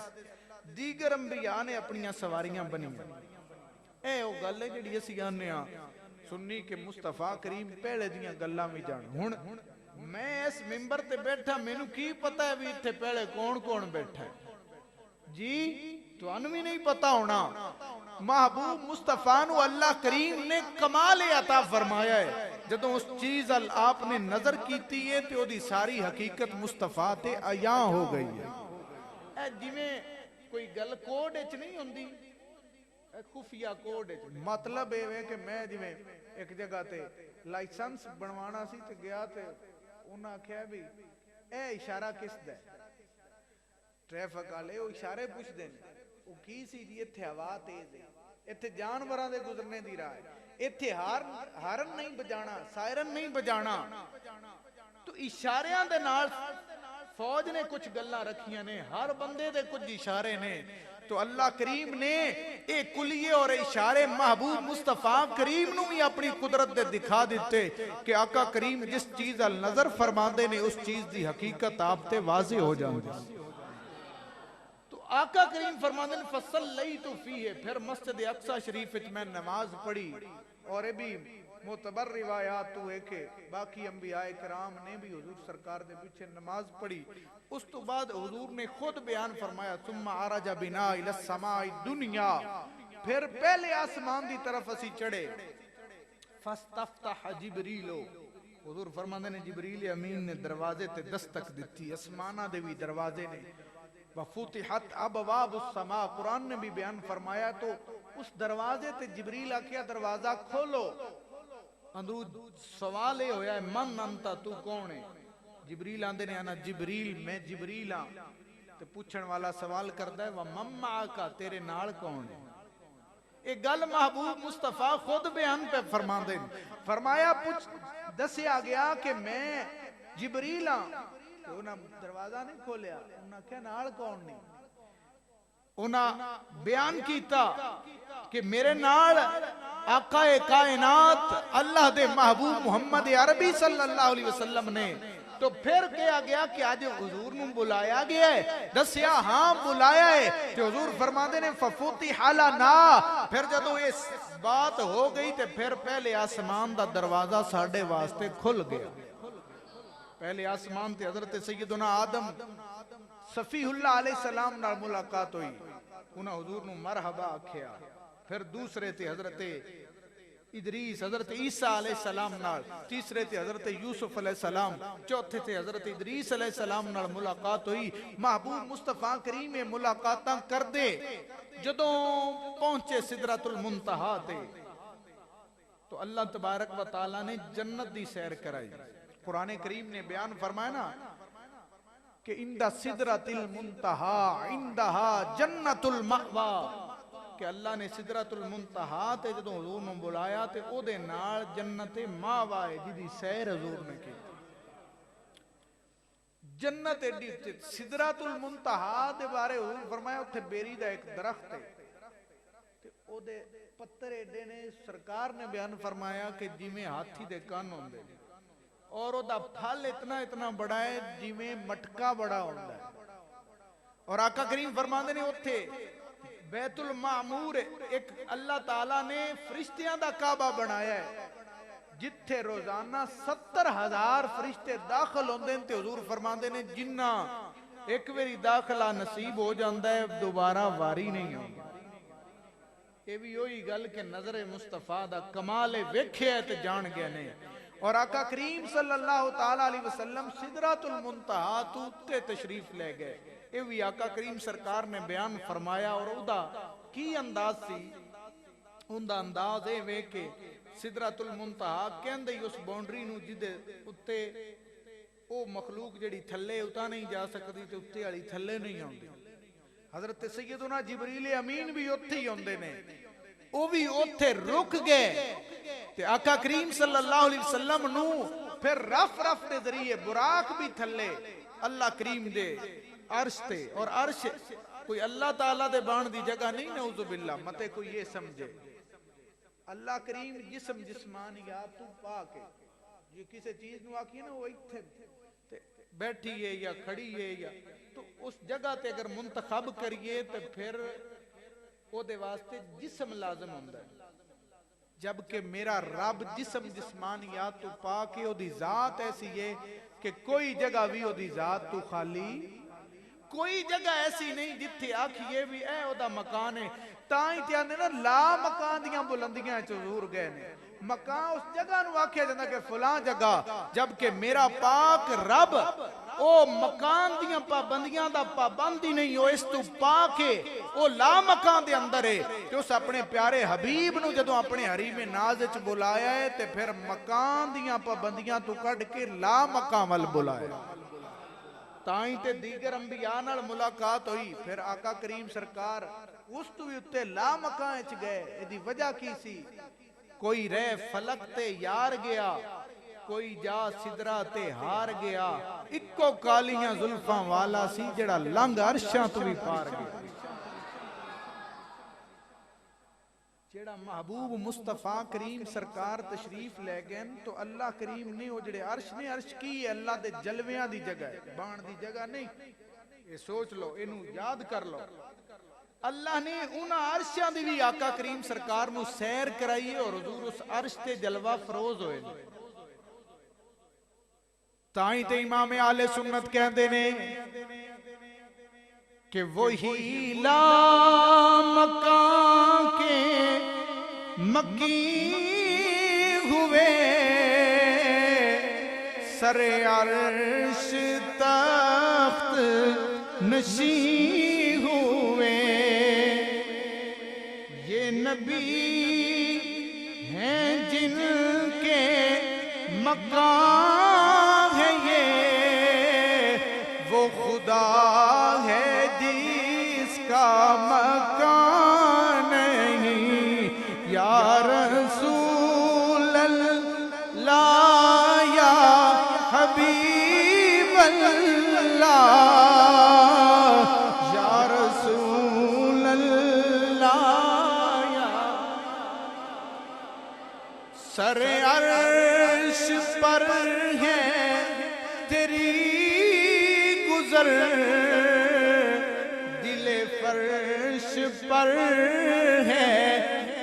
دیگر انبیاء نے اپنی سواریاں بنی۔ اے او گل ہے جڑی اسی آنے ہاں سنی کہ مصطفیٰ کریم پہلے دیاں گلاں وی جان۔ ہن میں اس منبر تے بیٹھا مینوں کی پتہ ہے بھی اتھے پہلے کون بیٹھا ہے؟ جی تانوں بھی نہیں پتہ ہونا۔ محبوب مصطفیٰ نو اللہ کریم نے کمال عطا فرمایا ہے، جدوں اس چیز آپ نے نظر کیتی ہے تے او دی ساری حقیقت مصطفیٰ تے عیاں ہو گئی ہے۔ اے جویں کوئی گل کوڈ وچ نہیں ہوندی، خفیہ کوڈ مطلب اے کہ میں جویں ایک جگہ تے لائسنس بنوانا سی تے گیا تے انہاں آکھیا بھی اے اشارہ کس دا ہے؟ ٹریفک والے وہ اشارے پوچھ دیں وہ کی سی جی اتھے ہوا تیز ہے، اتھے جانوراں دے گزرنے دی راہ ہے، اتھے ہارن نہیں بجانا، سائرن نہیں بجانا۔ تو اشاریاں دے نال فوج نے کچھ گلاں رکھیاں نے، ہر بندے دے کچھ اشارے نے۔ تو اللہ کریم نے ایک کلیے اور اشارے محبوب مصطفیٰ کریم نو بھی اپنی قدرت دے دکھا دیتے کہ آقا کریم جس چیز نظر فرماندے نے اس چیز دی حقیقت آپ تے واضح ہو جاندی۔ تو آقا کریم فرماندے نے فصلیت فیہ، پھر مسجد اقصی شریف میں نماز پڑھی۔ اور یہ بھی معتبر روایات تو ہے کہ باقی انبیاء کرام نے بھی حضور سرکار دے پیچھے نماز پڑھی۔ اس تو بعد حضور نے خود بیان فرمایا ثم عرج بنا الی السماء الدنیا، پھر پہلے آسمان دی طرف اسی چڑھے۔ فاستفتح جبریل، حضور فرماندے نے جبریل امین نے دروازے تے دستک دیتی، آسمانہ دے بھی دروازے نے۔ وفتحت ابواب السماء، قرآن نے بھی بیان فرمایا تو اس دروازے تے جبریل آکھیا دروازہ کھولو۔ اندرو سوال یہ ہویا ہے من انتا، تو کون ہے؟ جبریل آندے نے انا جبریل، میں جبریل ہاں۔ تے پوچھن والا سوال کردا ہے ومن معک، تیرے نال کون ہے؟ ایک گل محبوب مصطفیٰ خود بیان پہ فرماندے، فرمایا دسیا گیا کہ میں جبریل ہاں انہاں دروازہ نہیں کھولیا، انہاں کہا نال کون نہیں، انہاں بیان کیتا کہ میرے نال آقا کائنات اللہ دے محبوب محمد عربی صلی اللہ علیہ وسلم نے، تو پھر کیا گیا کہ آج حضور نوں بلایا گیا ہے، دسیا ہاں بلایا ہے، کہ حضور فرماندے نے فَفُتِحَ لَنَا، پھر جدوں اس بات ہو گئی تے پھر پہلے آسمان دا دروازہ ساڑھے واسطے کھل گیا، پہلے آسمان تے حضرت سیدنا آدم صفی اللہ علیہ السلام نال ملاقات ہوئی، انہاں حضور نوں مرحبا آکھیا، پھر دوسرے تے حضرت ادریس حضرت عیسیٰ علیہ السلام نال، تیسرے تے حضرت یوسف علیہ السلام، چوتھے تے حضرت ادریس علیہ السلام نال ملاقات ہوئی، محبوب مصطفیٰ کریم ملاقاتاں کر دے، جدوں پہنچے سدرۃ المنتہا تے تو اللہ تبارک و تعالیٰ نے جنت دی سیر کرائی، قرآن کریم نے بیان فرمایا نا کہ اندہ سدرۃ المنتہا عندہا جنت المأویٰ، کہ اللہ نے سدرۃ المنتہا تے جدوں حضور نے بلایا تے او دے نال جنت ماوا ہے جدی سیر حضور نے کی، جنت ایڈی سدرۃ المنتہا دے بارے حضور فرمایا اتھے بیری دا ایک درخت ہے تے او دے پتر ایڈے نے، سرکار نے بیان فرمایا کہ جویں ہاتھی دے کان ہوندے اور او دا پھل اتنا اتنا بڑا ہے جویں مٹکا بڑا ہوندا ہے، اور آقا کریم فرماندے نے اتھے بیت المعمور ایک اللہ تعالیٰ نے فرشتیاں دا کعبہ بنایا ہے جتھے روزانہ 70,000 فرشتے داخل ہوندے تے حضور فرماندے نے جنہ ایک ویری داخلہ نصیب ہو جاندہ ہے دوبارہ واری نہیں ہوگا، یہ بھی ہوئی گل کہ نظر مصطفیٰ دا کمال ویکھے ہے تے جان گیا نہیں، اور آقا کریم صلی اللہ تعالیٰ علیہ وسلم سدرۃ المنتہا تو تے تشریف لے گئے، یہ بھی آقا کریم سرکار نے بیان فرمایا، اور ادا کی انداز سی، اندہ انداز اے وے کہ سدرۃ المنتہا کہندے اس باؤنڈری نو جدے اتے او مخلوق جڑی تھلے اتا نہیں جا سکتی تے اتے والی تھلے نہیں ہوندی، حضرت سیدنا جبریل امین بھی اتھے ہی ہوندے نے، او بھی اتھے رک گئے تے آقا کریم صلی اللہ علیہ وسلم نو پھر رف رف دے ذریعے براق بھی تھلے اللہ کریم دے عرش تے، اور عرش کوئی اللہ تعالیٰ دے بان دی جگہ نہیں، نعوذ باللہ متے کوئی یہ سمجھے، اللہ کریم جسم جسمانیات تو پاک ہے، یہ کسی چیز نو آکی نا وہ اتھے بیٹھی ہے یا کھڑی ہے یا تو اس جگہ تے اگر منتخب کریے تو پھر وہ دے واسطے جسم لازم ہوندہ ہے، جبکہ میرا رب جسم جسمانیات تو پاک ہے، وہ دی ذات ایسی ہے کہ کوئی جگہ بھی وہ دی ذات تو خالی، کوئی جگہ ایسی نہیں جتھے آکھئے بھی اے او دا مکان ہے، تائیں تیانے نا لا مکان دیاں بلندیاں حضور گئے نے، مکان اس جگہ نو آکھیا جاندہ کہ فلان جگہ، جبکہ میرا پاک رب او مکان دیاں پابندیاں دا پابندی نہیں، او اس تو پاک ہے، او لا مکان دے اندر ہے، کہ اس اپنے پیارے حبیب نو جدوں اپنے حریم نازچ بلایا ہے تے پھر مکان دیاں پابندیاں تو کڑھ کے لا مکان وال بلایا، تائیں تے دیگر انبیاء نال ملاقات ہوئی، پھر آقا کریم سرکار اس تو بھی اتے لا مکان اچ گئے، ایدی وجہ کی سی، کوئی رہ فلک تے یار گیا، کوئی جا صدرہ تے ہار گیا، اکو کالیاں ظلفاں والا سی جڑا لنگ عرشاں تو بھی پار گیا، جڑا محبوب مصطفیٰ کریم سرکار تشریف لے گئے تو اللہ کریم نے وہ جڑے عرش نے، عرش کی ہے اللہ دے جلویاں دی جگہ ہے، بان دی جگہ نہیں، یہ سوچ لو انہوں یاد کر لو، اللہ نے انہاں عرشاں دی بھی آقا کریم سرکار نو سیر کرائی اور حضور اس عرش تے جلوہ فروز ہوئے، تائیں تے امام اہل سنت کہندے نے کہ وہی لا مکان کے مکی ہوئے سر عرش تخت نشی ہوئے، یہ نبی ہیں جن کے مقام ہے یہ، وہ خدا ہے جس کا مکان نہیں، یا رسول اللہ یا حبیب اللہ پر ہے تیری گزر، دل فرش پر ہے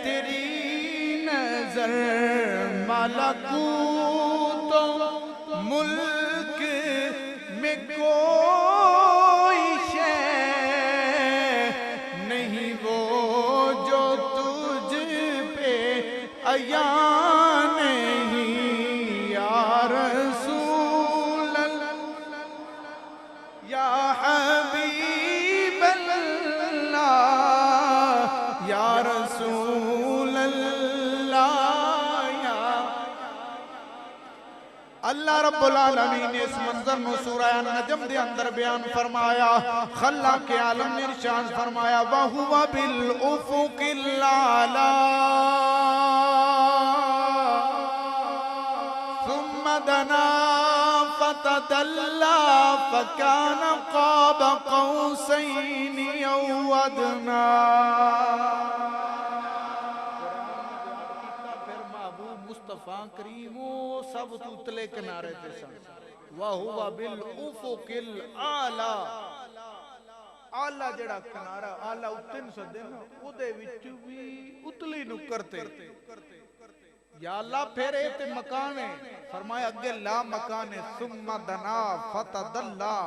تیری نظر، ملکوت و ملک میں کوئی شے نہیں وہ جو تجھ پہ عیاں نہیں، یا رسول اللہ یا حبیب اللہ یا رسول اللہ یا اللہ رب العالمین نے اس منظر نو سورہ نجم دے اندر بیان فرمایا، خلاق عالم نے ارشاد فرمایا وَهُوَ بِالْأُفُقِ الْأَعْلَى ثُمَّ دَنَا فَتَدَلَّى فَكَانَ قَابَ قَوْسَيْنِ أَوْ أَدْنَىٰ۔ مصطفیٰ کریم وہ سب توتلے کنارے تے سن، وَهُوَ بِالْأُفُقِ الْأَعْلَى، آلہ جڑا کنارہ آلہ اتن سدے نا او دے وچ بھی اتلی نو کرتے، یا اللہ پھر اے تے مکان ہے، فرمایا اگے لا مکان ہے، ثم دنا فتدلا،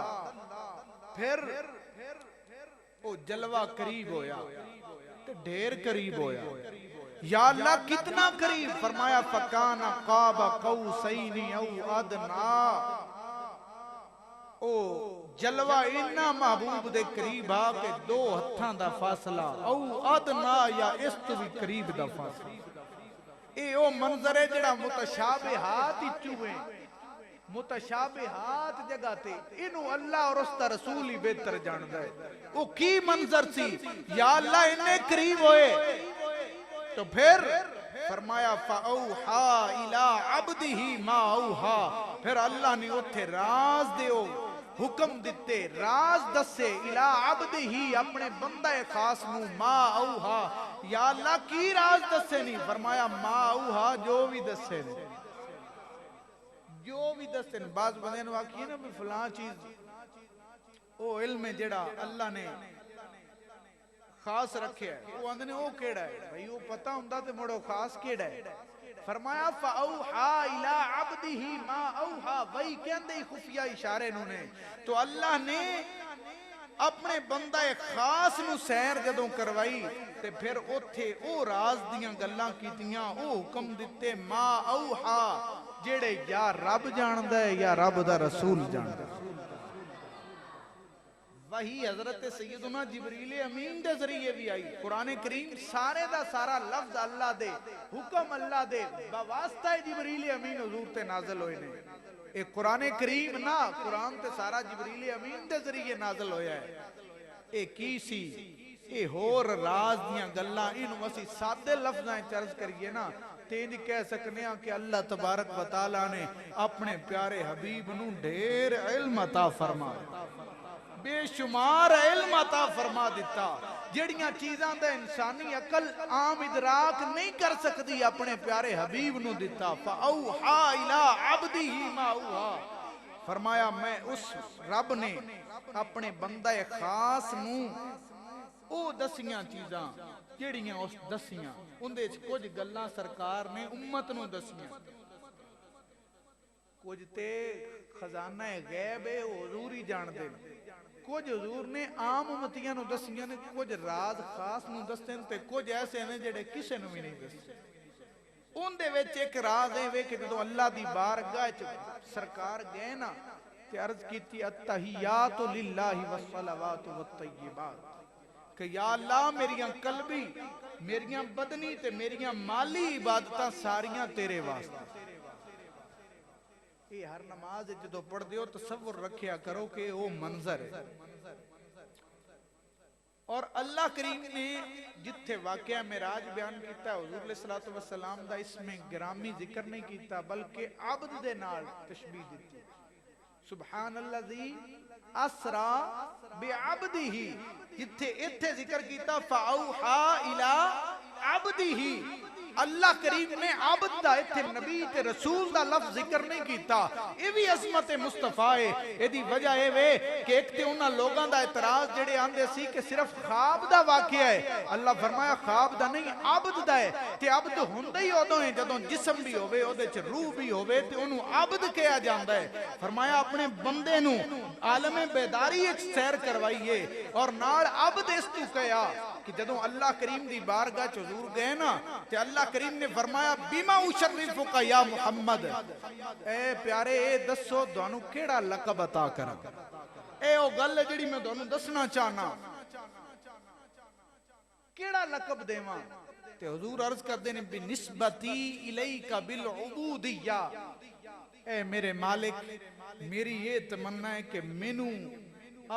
پھر او جلوہ قریب ہویا تے ڈھیر قریب ہویا، یا اللہ کتنا قریب، فرمایا فکان قاب قوسین او ادنا، او جلوہ انہا محبوب دے قریب آ کہ دو ہتھاں دا فاصلہ، او ادنا یا اس تو بھی قریب دا فاصلہ، اے او منظر ہے جڑا متشابہات ہی چوئیں، متشابہات جگہ تے انہوں اللہ اور اس تا رسول ہی بہتر جان دے، او کی منظر سی، یا اللہ انہیں قریب ہوئے، تو پھر فرمایا فَأَوْحَا إِلَىٰ عَبْدِهِ مَا أَوْحَا، پھر اللہ نے اتھے راز دیو حکم دیتے، راز دسے الہ عبدہی اپنے بندہ خاص نو ما اوہا، یا اللہ کی راز دسے نہیں، فرمایا ما اوہا جو بھی دسے نہیں، جو بھی دسے نہیں، بعض بندے نے آکھی ہے نا فلاں چیز او علم جڑا اللہ نے خاص رکھے ہے، وہ اندھنے وہ کیڑا ہے بھئی وہ پتہ ہوں تے مڑو خاص کیڑا ہے، فرمایا فَأَوْحَا إِلَىٰ عَبْدِهِ مَا أَوْحَا، وہی کہندے خفیہ اشارے انہوں نے، تو اللہ نے اپنے بندہ خاص نو سیر جدوں کروائی تے پھر اتھے او راز دیاں گلاں کیتیاں، او حکم دیتے ما اوہا، جڑے یا رب جاندہ ہے یا رب دا رسول جاندہ ہے، وہی حضرت سیدنا جبریل امین دے ذریعے بھی آئی، قرآن کریم سارے دا سارا لفظ اللہ دے، حکم اللہ دے، بواسطہ جبریل امین حضور تے نازل ہوئے نے، اے قرآن کریم نا، قرآن تے سارا جبریل امین دے ذریعے نازل ہویا ہے، اے کی سی، اے ہور راز دیاں گلاں انہوں اسی سادے لفظاں چرز کریے نا، تینج کہہ سکنے ہیں کہ اللہ تبارک و تعالیٰ نے اپنے پیارے حبیب نو ڈھیر علم عطا فرمایا، بے شمار علم عطا فرما دیتا، جڑیاں چیزاں دا انسانی عقل عام ادراک نہیں کر سکتی اپنے پیارے حبیب نو دیتا، فَأَوْحَا إِلَىٰ عَبْدِهِ مَا أَوْحَا، فرمایا میں اس رب نے اپنے بندہ خاص نو او دسیاں چیزاں جڑیاں اس دسیاں، اندے کچھ گلاں سرکار نے امت نو دسیاں، کچھ تے خزانہ غیب ہے حضور ہی جان دے، کچھ حضور نے عام امتیاں نو دسیاں نے، کچھ راز خاص نو دستے تے کچھ ایسے ہیں جڑے کسے نو بھی نہیں دستے، ان دے ویچ ایک راز ہے کہ جدو اللہ دی بارگاہ سرکار گئے نا تے عرض کیتی التحیات للہ والصلوات والطیبات، کہ یا اللہ میریاں قلبی میریاں بدنی تے میریاں مالی عبادتاں ساریاں تیرے واسطے، یہ ہر نماز جدو پڑھ دیو تصور رکھیا کرو کہ وہ منظر ہے، اور اللہ کریم نے جتھے واقعہ معراج بیان کیتا ہے حضور علیہ السلام دا اس میں گرامی ذکر نہیں کیتا بلکہ عبد دے نال تشبیہ دیتی، سبحان الذی اسرا بعبدہ، جتھے اتھے ذکر کیتا فاوحا الی عبدہ، اللہ کریم نے عابد دا ایتھے نبی تے رسول دا لفظ ذکر نہیں کیتا. اے بھی عظمت مصطفیٰ ہے. اے دی وجہ اے وے کہ ایک تے انہاں لوگاں دا اعتراض جڑے آندے سی کہ صرف خواب دا واقعہ ہے. اللہ فرمایا خواب دا نہیں عابد دا ہے. تے عبد ہوندا ہی اودوں ہے جدوں جسم بھی ہوے اودے وچ روح بھی ہوے تے اونوں عبد کہیا جاندا ہے. فرمایا اپنے بندے نوں عالم بیداری وچ سیر کروائیے اور نال عبد اس تو کہیا کہ جدوں اللہ کریم دی بارگاہ چ حضور گئے نا تے اللہ کریم نے فرمایا بیما اشرفک یا محمد. اے پیارے اے دسو تانوں کیڑا لقب عطا کراں. اے او گل ہے جڑی میں تانوں دسنا چاہنا کیڑا لقب دیواں. تے حضور عرض کردے نے بنسبتی الیک بالعبودیہ. اے میرے مالک میری یہ تمنا ہے کہ مینوں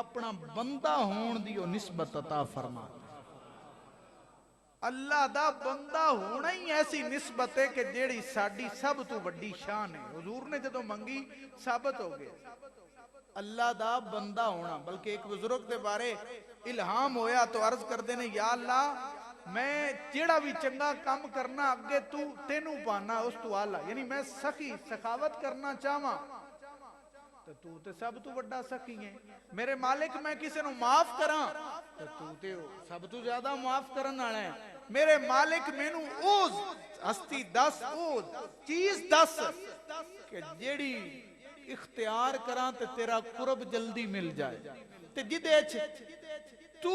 اپنا بندہ ہون دی او نسبت عطا فرما. اللہ دا بندہ ہونا ہی ایسی نسبت ہے کہ جیڑی ساڈی سب تو وڈی شان ہے. حضور نے جدوں منگی ثابت ہو گیا اللہ دا بندہ ہونا. بلکہ ایک بزرگ دے بارے الہام ہویا تو عرض کردے نے یا اللہ میں جیڑا بھی چنگا کام کرنا اگے تو تینوں پانا اس تو آلہ. یعنی میں سخی سخاوت کرنا چاہواں تو تے سب تو بڑا سخی ہے. میرے مالک میں کسے نو معاف کراں تو تے سب تو زیادہ معاف کرن والا ہے. میرے مالک مینوں او ہستی دس او چیز دس کہ جیڑی اختیار کراں تے تیرا قرب جلدی مل جائے تے جدے وچ تو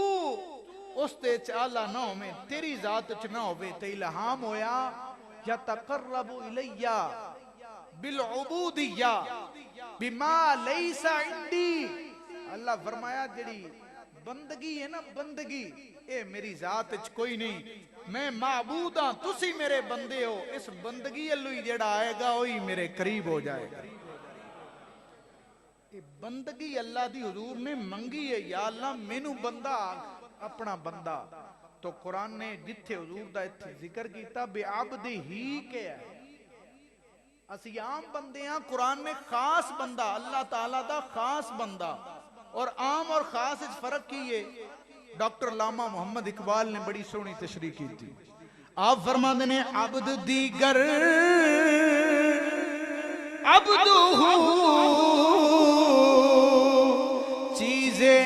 اس تے اعلیٰ نہ ہوے تیری ذات وچ نہ ہوے. تے الہام ہویا یتقرب الیہ بالعبودیہ بما لیس عندی. اللہ فرمایا جڑی بندگی ہے نا بندگی اے میری ذات وچ کوئی نہیں. میں معبود ہاں تسی میرے بندے ہو. اس بندگی اللہ جڑا آئے گا وہی میرے قریب ہو جائے گا. یہ بندگی اللہ دی حضور نے منگی ہے. یا اللہ مینوں بندہ اپنا بندہ. تو قرآن نے جتھے حضور دا ذکر کیتا بے عبد ہی کے ہے. اسی عام بندے ہیں. قرآن نے خاص بندہ اللہ تعالیٰ دا خاص بندہ اور عام اور خاص اس فرق کیے. ڈاکٹر علامہ محمد اقبال نے بڑی سونی تشریح کی تھی. آپ فرماتے ہیں عبد دیگر عبد ہو چیزیں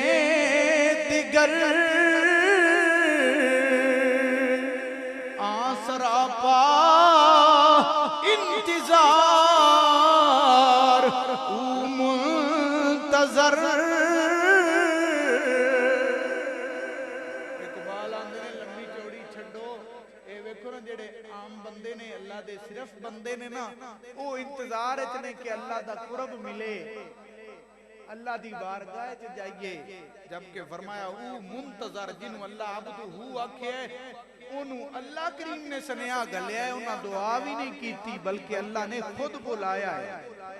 دیگر آسرا پا انتظار او منتظر. اقبال آندے نے لمبی چوڑی چھڈو. اے ویکھو نا جڑے عام بندے نے اللہ دے صرف بندے نے نا او انتظار وچ نے کہ اللہ دا قرب ملے اللہ دی بارگاہ وچ جائیے. جبکہ فرمایا او منتظر جنوں اللہ عبد ہو آکھیا ہے انہوں اللہ کریم نے سنیا گلیا ہے. انہاں دعا بھی نہیں کیتی بلکہ اللہ نے خود بلایا ہے.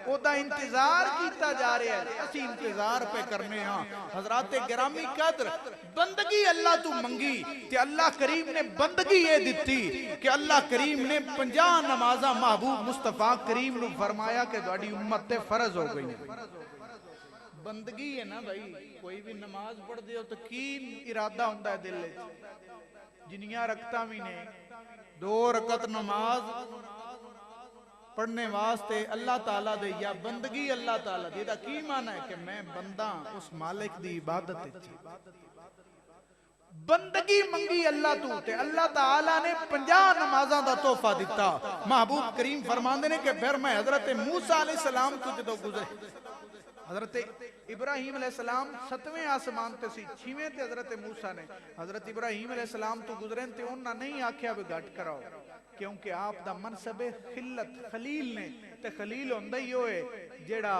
او دا انتظار کیتا جا رہا ہے. اسی انتظار پہ کرنے ہاں. حضرات گرامی قدر بندگی اللہ تو منگی تے اللہ کریم نے بندگی یہ دیتی کہ اللہ کریم نے 50 نمازاں محبوب مصطفیٰ کریم نے فرمایا کہ تہاڈی امت تے فرض ہو گئی. بندگی ہے نا بھائی. کوئی بھی نماز پڑھ دے ہو تو کی ارادہ ہوندا ہے دل وچ. جنیاں رکھتا بھی نے 2 رکعت نماز پڑھنے واسطے اللہ تعالیٰ دے یا بندگی اللہ تعالیٰ دے. دا کی معنی ہے کہ میں بندہ اس مالک دی عبادت وچ بندگی منگی اللہ تو تے اللہ تعالیٰ نے 50 نمازاں دا تحفہ دیتا. محبوب کریم فرماندے نے کہ پھر میں حضرت موسیٰ علیہ السلام تو جدوں گزرے. حضرت ابراہیم علیہ السلام 7ویں آسمان تے سی 6ویں تے حضرت موسیٰ نے حضرت ابراہیم علیہ السلام تو گزرے تے انہاں نہیں آکھیا بھی گھٹ کراؤ کیونکہ آپ دا منصب خلت خلیل نے. تے خلیل ہوندا ہی ہوئے جیڑا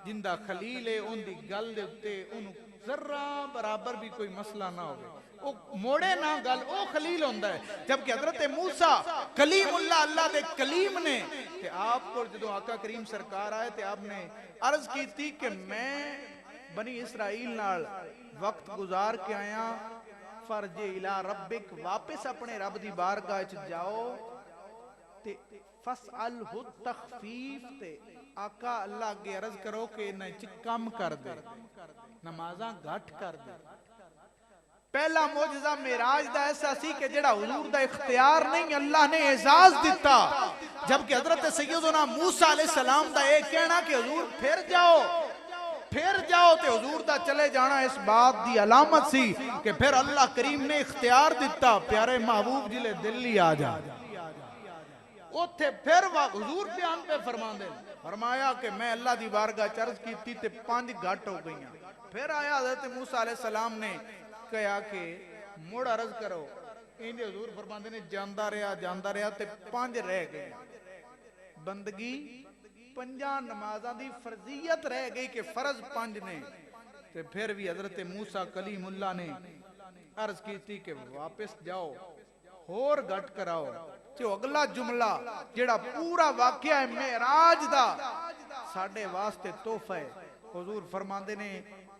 جندہ خلیل ہے ان دی گل دے اتے انہوں ذرہ برابر بھی کوئی مسئلہ نہ ہوئے او موڑے نہ گل او خلیل ہوندا ہے. جبکہ حضرت موسیٰ کلیم اللہ اللہ دے کلیم نے کہ آپ کو جدو آقا کریم سرکار آئے تھے آپ نے عرض کی تھی کہ میں بنی اسرائیل نال وقت گزار کے آیا فرج الہ ربک واپس اپنے رب دی بارگاہ وچ جاؤ تے فسألہ التخفیف تے آقا اللہ کے عرض کرو کہ انہیں کم کر دے نمازاں گھٹ کر دے. پہلا معجزہ معراج دا ایسا سی کہ جڑا حضور دا اختیار نہیں اللہ نے اعزاز دیتا، جبکہ حضرت سیدنا موسیٰ علیہ السلام دا ایک کہنا کہ حضور پھر جاؤ تے حضور دا چلے جانا اس بات دی علامت سی کہ پھر اللہ کریم نے اختیار دیتا پیارے محبوب جلے دلی آ جا اوتھے پھر حضور بیان پہ فرمایا کہ میں اللہ دی بارگاہ چرز کیتی تے 5 گھٹ ہو گئیاں، پھر آیا حضرت موسیٰ علیہ السلام نے کہا کہ مڑ عرض کرو، انہیں حضور فرماندے نے جاندہ رہا تے 5 رہ گئے، بندگی 5 نمازاں دی فرضیت رہ گئی کہ فرض 5 نے، تے پھر بھی حضرت موسیٰ کلیم اللہ نے عرض کی تھی کہ واپس جاؤ اور گھٹ کراؤ، جو اگلا جملہ جڑا پورا واقعہ ہے معراج دا ساڑھے واسطے تحفہ ہے، حضور فرماندے نے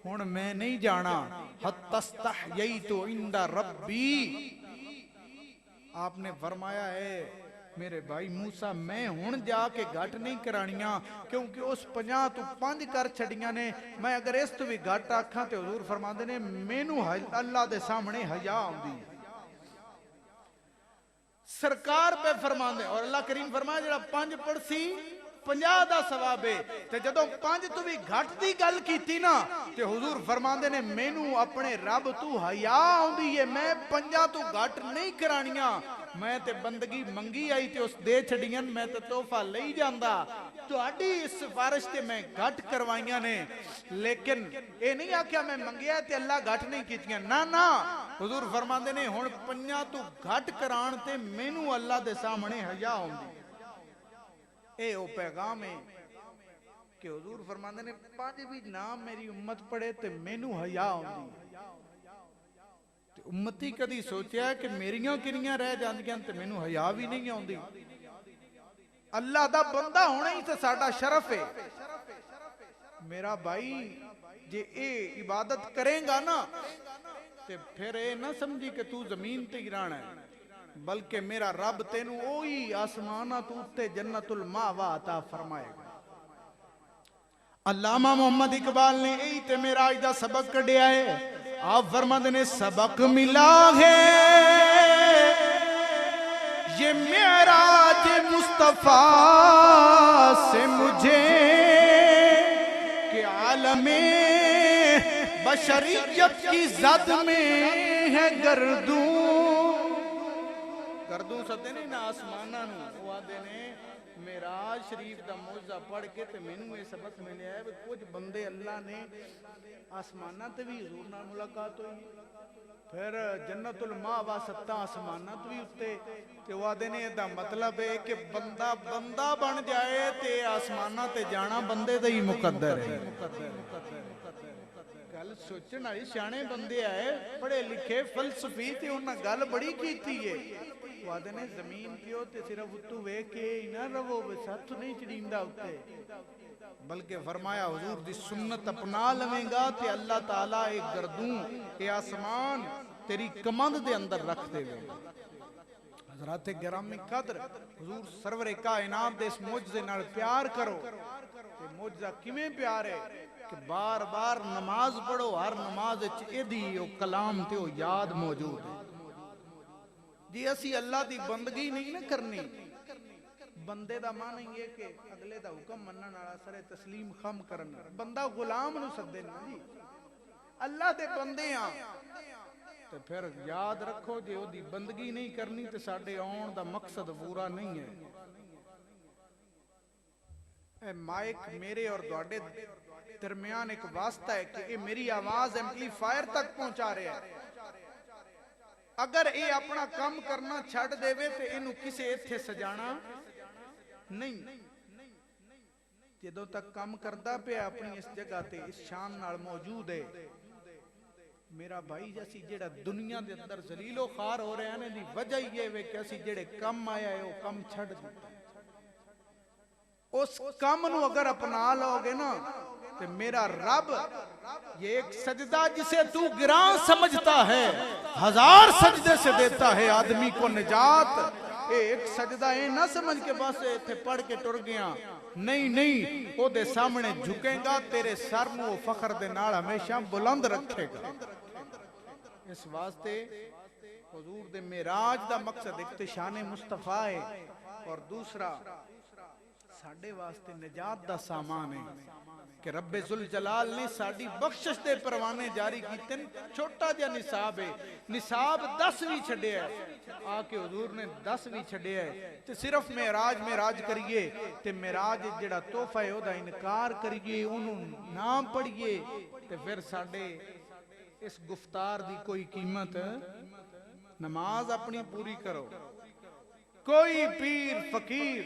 ہن میں نہیں جانا حتی استحییت عند ربی، آپ نے فرمایا ہے میرے بھائی موسیٰ میں ہن جا کے گھٹ نہیں کرانیاں کیونکہ اس 50 تو 5 کر چھڑیاں نے، میں اگر اس تو بھی گھٹ آکھاں تے حضور فرماندے نے مینوں اللہ دے سامنے حیا ہوندی سرکار پہ فرماندے، اور اللہ کریم فرمایا جڑا 5 پڑھسی 50 دا ثواب ہے، تے جدوں 5 تو بھی گھٹ دی گل کیتی نا تے حضور فرماندے نے مینوں اپنے رب تو حیا ہوندی ہے، میں 50 تو گھٹ نہیں کرانیاں، میں تے بندگی منگی آئی تے اس دے چھڑیاں میں تے تحفہ لئی جاندا، تہاڈی اس سفارش تے میں گھٹ کروائیاں نے، لیکن اے نہیں آکھیا میں منگیا تے اللہ گھٹ نہیں کیتیاں، نا حضور فرماندے نے ہن 5 تو گھٹ کران تے مینوں اللہ دے سامنے حیا ہوندی، اے او پیغام ہے کہ حضور فرماندے نے 5 بھی نام میری امت پڑھے تے مینوں حیا ہوندی، امتی کدی سوچیا ہے کہ میریاں کنیاں رہ جاندیاں تے مینوں حیا بھی نہیں آوندی، اللہ دا بندہ ہونا ہی تے ساڈا شرف ہے، میرا بھائی جے اے عبادت کریں گا نا تے پھر اے نہ سمجھی کہ تو زمین تے گرانا ہے، بلکہ میرا رب تینوں اوہی آسمانہ تو تے جنت الماوا عطا فرمائے گا۔ علامہ محمد اقبال نے اے تے معراج دا سبق کڈیا ہے، آپ فرماتے نے سبق ملا ہے یہ معراج مصطفیٰ سے مجھے کہ عالم بشریت کی زد میں ہے گردوں ستے نہیں نا آسمانہ نو وہ آدھے نے معراج شریف دا موجزہ پڑھ کے تے مینوں یہ سبق ملے ہے کچھ بندے اللہ نے آسمانہ تے بھی حضور نال ملاقات ہوئی، پھر جنت الماوا 7 آسمانہ تے بھی اتے تے وہ آدھے نے دا مطلب ہے کہ بندہ بن جائے تے آسمانہ تے جانا بندے دا ہی مقدر ہے، گل سوچن والی سیانے بندے آئے پڑھے لکھے فلسفی تے انہاں گل بڑی کیتی ہے، وہ آدھے نے زمین پیو تے صرف اتو وے کے نہ رہو ساتھ نہیں چڑیندا اتے، بلکہ فرمایا حضور دی سنت اپنا لویں گا تے اللہ تعالیٰ ایک گردوں اے آسمان تیری کمند دے اندر رکھ دے گا۔ حضرات گرامی قدر حضور سرور کائنات دے اس معجزے نال پیار کرو، تے معجزہ کیویں پیار ہے کہ بار بار نماز پڑھو، ہر نماز ایدی او کلام تے او یاد موجود ہے، جی اسی اللہ دی بندگی نہیں نہ کرنی، بندے دا معنی یہ کہ اگلے دا حکم منن والا سر تسلیم خم کرنا، بندہ غلام نو سدے نا جی، اللہ دے بندے ہاں تے پھر یاد رکھو جے او دی بندگی نہیں کرنی تے ساڈے آن دا مقصد پورا نہیں ہے۔ اے مائک میرے اور تواڈے درمیان ایک واسطہ ہے کہ اے میری آواز ایمپلیفائر تک پہنچا رہا ہے، اگر اے اپنا کام کرنا چھڑ دے وے تے اینو کسے ایتھے سجانا نہیں، جدوں تک کام کردا پہ اپنی اس جگہ تے اس شان نال موجود ہے، میرا بھائی جیسی جیڑا دنیا دے اندر ذلیل و خوار ہو رہے ہیں دی وجہ یہ ہے کہ اسی جیڑے کم آیا ہے وہ کم چھڑ دیتا ہے، اس کم نو اگر اپنا لوگے نا تو میرا رب یہ ایک سجدہ جسے تو گران سمجھتا ہے 1000 سجدے سے دیتا ہے آدمی کو نجات، ایک سجدہ اے نہ سمجھ کے بس تھے پڑھ کے ٹر گیا، نہیں او دے سامنے جھکیں گا، تیرے سر نو فخر دے نال ہمیشہ بلند رکھے گا۔ اس واسطے حضور دے معراج دا مقصد ایک تے شان مصطفیٰ ہے اور دوسرا ساڈے واسطے نجات دا سامان ہے کہ رب ذوالجلال نے ساڈی بخشش دے پروانے جاری کیتے چھوٹا جا نصاب ہے نصاب 10 بھی چھڈیا ہے آ کے حضور نے 10 بھی چھڈیا ہے تے صرف معراج کریے تے معراج جڑا تحفہ ہے او دا انکار کریے انہوں نہ پڑھیے تے پھر ساڈے اس گفتار دی کوئی قیمت نماز اپنی پوری کرو کوئی پیر فقیر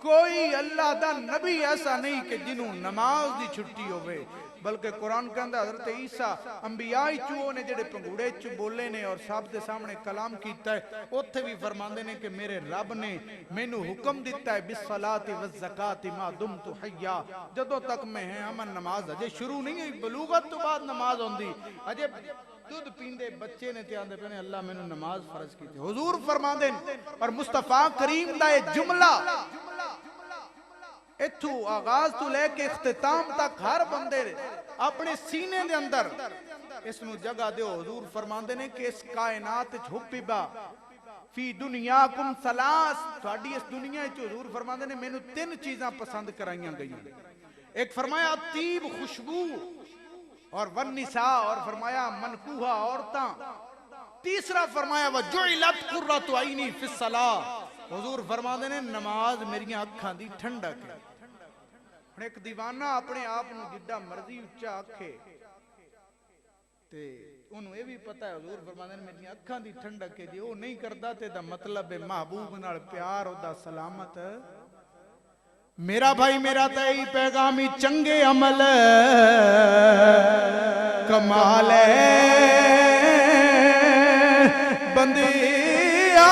کوئی اللہ دا نبی ایسا نہیں کہ جنہوں نماز دی چھٹی ہوئے بلکہ قرآن کے اندر حضرت عیسیٰ انبیاء چوہوں نے جڑے پنگوڑے چو بولے نے اور سب دے سامنے کلام کیتا ہے اتھے بھی فرماندے نے کہ میرے رب نے مینو حکم دیتا ہے بالصلاۃ والزکاۃ ما دمت حیا جدوں تک میں ہیں امن نماز اجے شروع نہیں ہے بلوغت تو بعد نماز ہوندی اجے دودھ پیندے بچے نے تے آندے پنے اللہ میں نے نماز فرض کی تھی حضور فرماندے اور مصطفیٰ کریم دا یہ جملہ اتھو آغاز تو لے کے اختتام تک ہر بندے اپنے سینے دے اندر اس نو جگہ دیو حضور فرماندے نے کہ اس کائنات چھپیبا فی دنیاکم ثلاث تھوڑی اس دنیا چ حضور فرماندے نے مینوں 3 چیزاں پسند کرائیاں گئیاں ایک فرمایا طیب خوشبو اور والنساء اور فرمایا منکوہا عورتاں تیسرا فرمایا وجعلت قرۃ عینی فی الصلاۃ حضور فرماندے نے نماز میری اکھاں دی ٹھنڈک ہے ایک دیوانہ اپنے آپ نو جڈا مرضی اچا آکھے تے انہوں یہ بھی پتا ہے حضور فرماندے نے میری اکھاں دی ٹھنڈک ہے جی وہ نہیں کردا تے دا مطلب ہے محبوب نال پیار او دا سلامت میرا بھائی میرا تے پیغامی چنگے عمل کمال ہے بندیا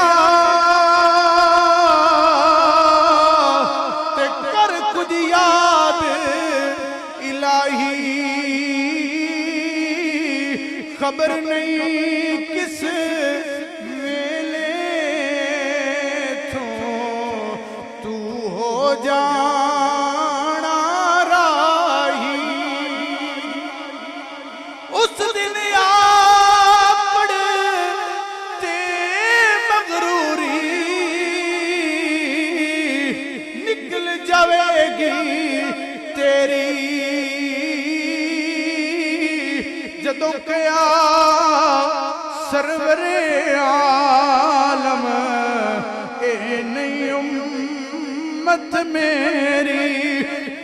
تے کر کچھ یاد الہی خبر نہیں کس ویلے تو ہو جانا راہی اس دن تے مغروری نکل جاوے گی تیری جدوں کیا سرور عالم اے نہیں امت میری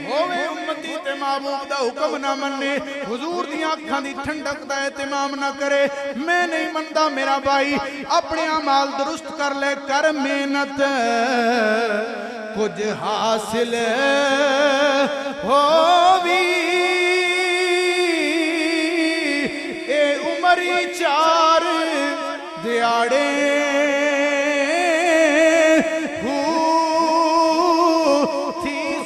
ہووے امتی تے محبوب دا حکم نہ مننے حضور دیاں اکھاں دی ٹھنڈک دا اہتمام نہ کرے میں نہیں مندا میرا بھائی اپنے اعمال درست کر لے کر محنت کچھ حاصل ہووی اے عمری 4 دیاڑے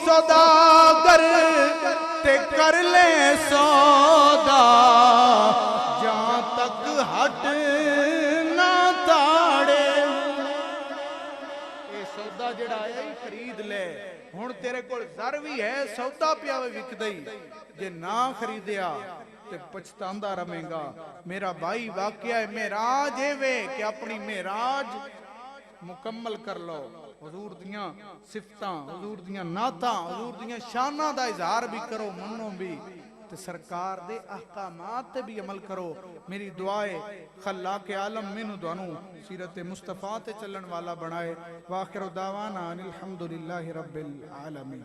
سوداگر تے کر لے سودا جہاں تک ہٹ نہ تاڑے اے سودا جڑا ہے خرید لے ہن تیرے کول زر بھی ہے سودا پیا وکدئی جے نہ خریدیا تے پچھتاندا رہے گا میرا بھائی واقعہ ہے معراج ہے وے کہ اپنی معراج مکمل کر لو حضور دیاں صفتاں حضور دیاں نعتاں حضور دیاں شاناں دا اظہار بھی کرو منو بھی تے سرکار دے احکامات تے بھی عمل کرو میری دعائے خلاق عالم مینوں دانوں سیرت مصطفیٰ تے چلن والا بنائے واخر دعوانا الحمدللہ رب العالمین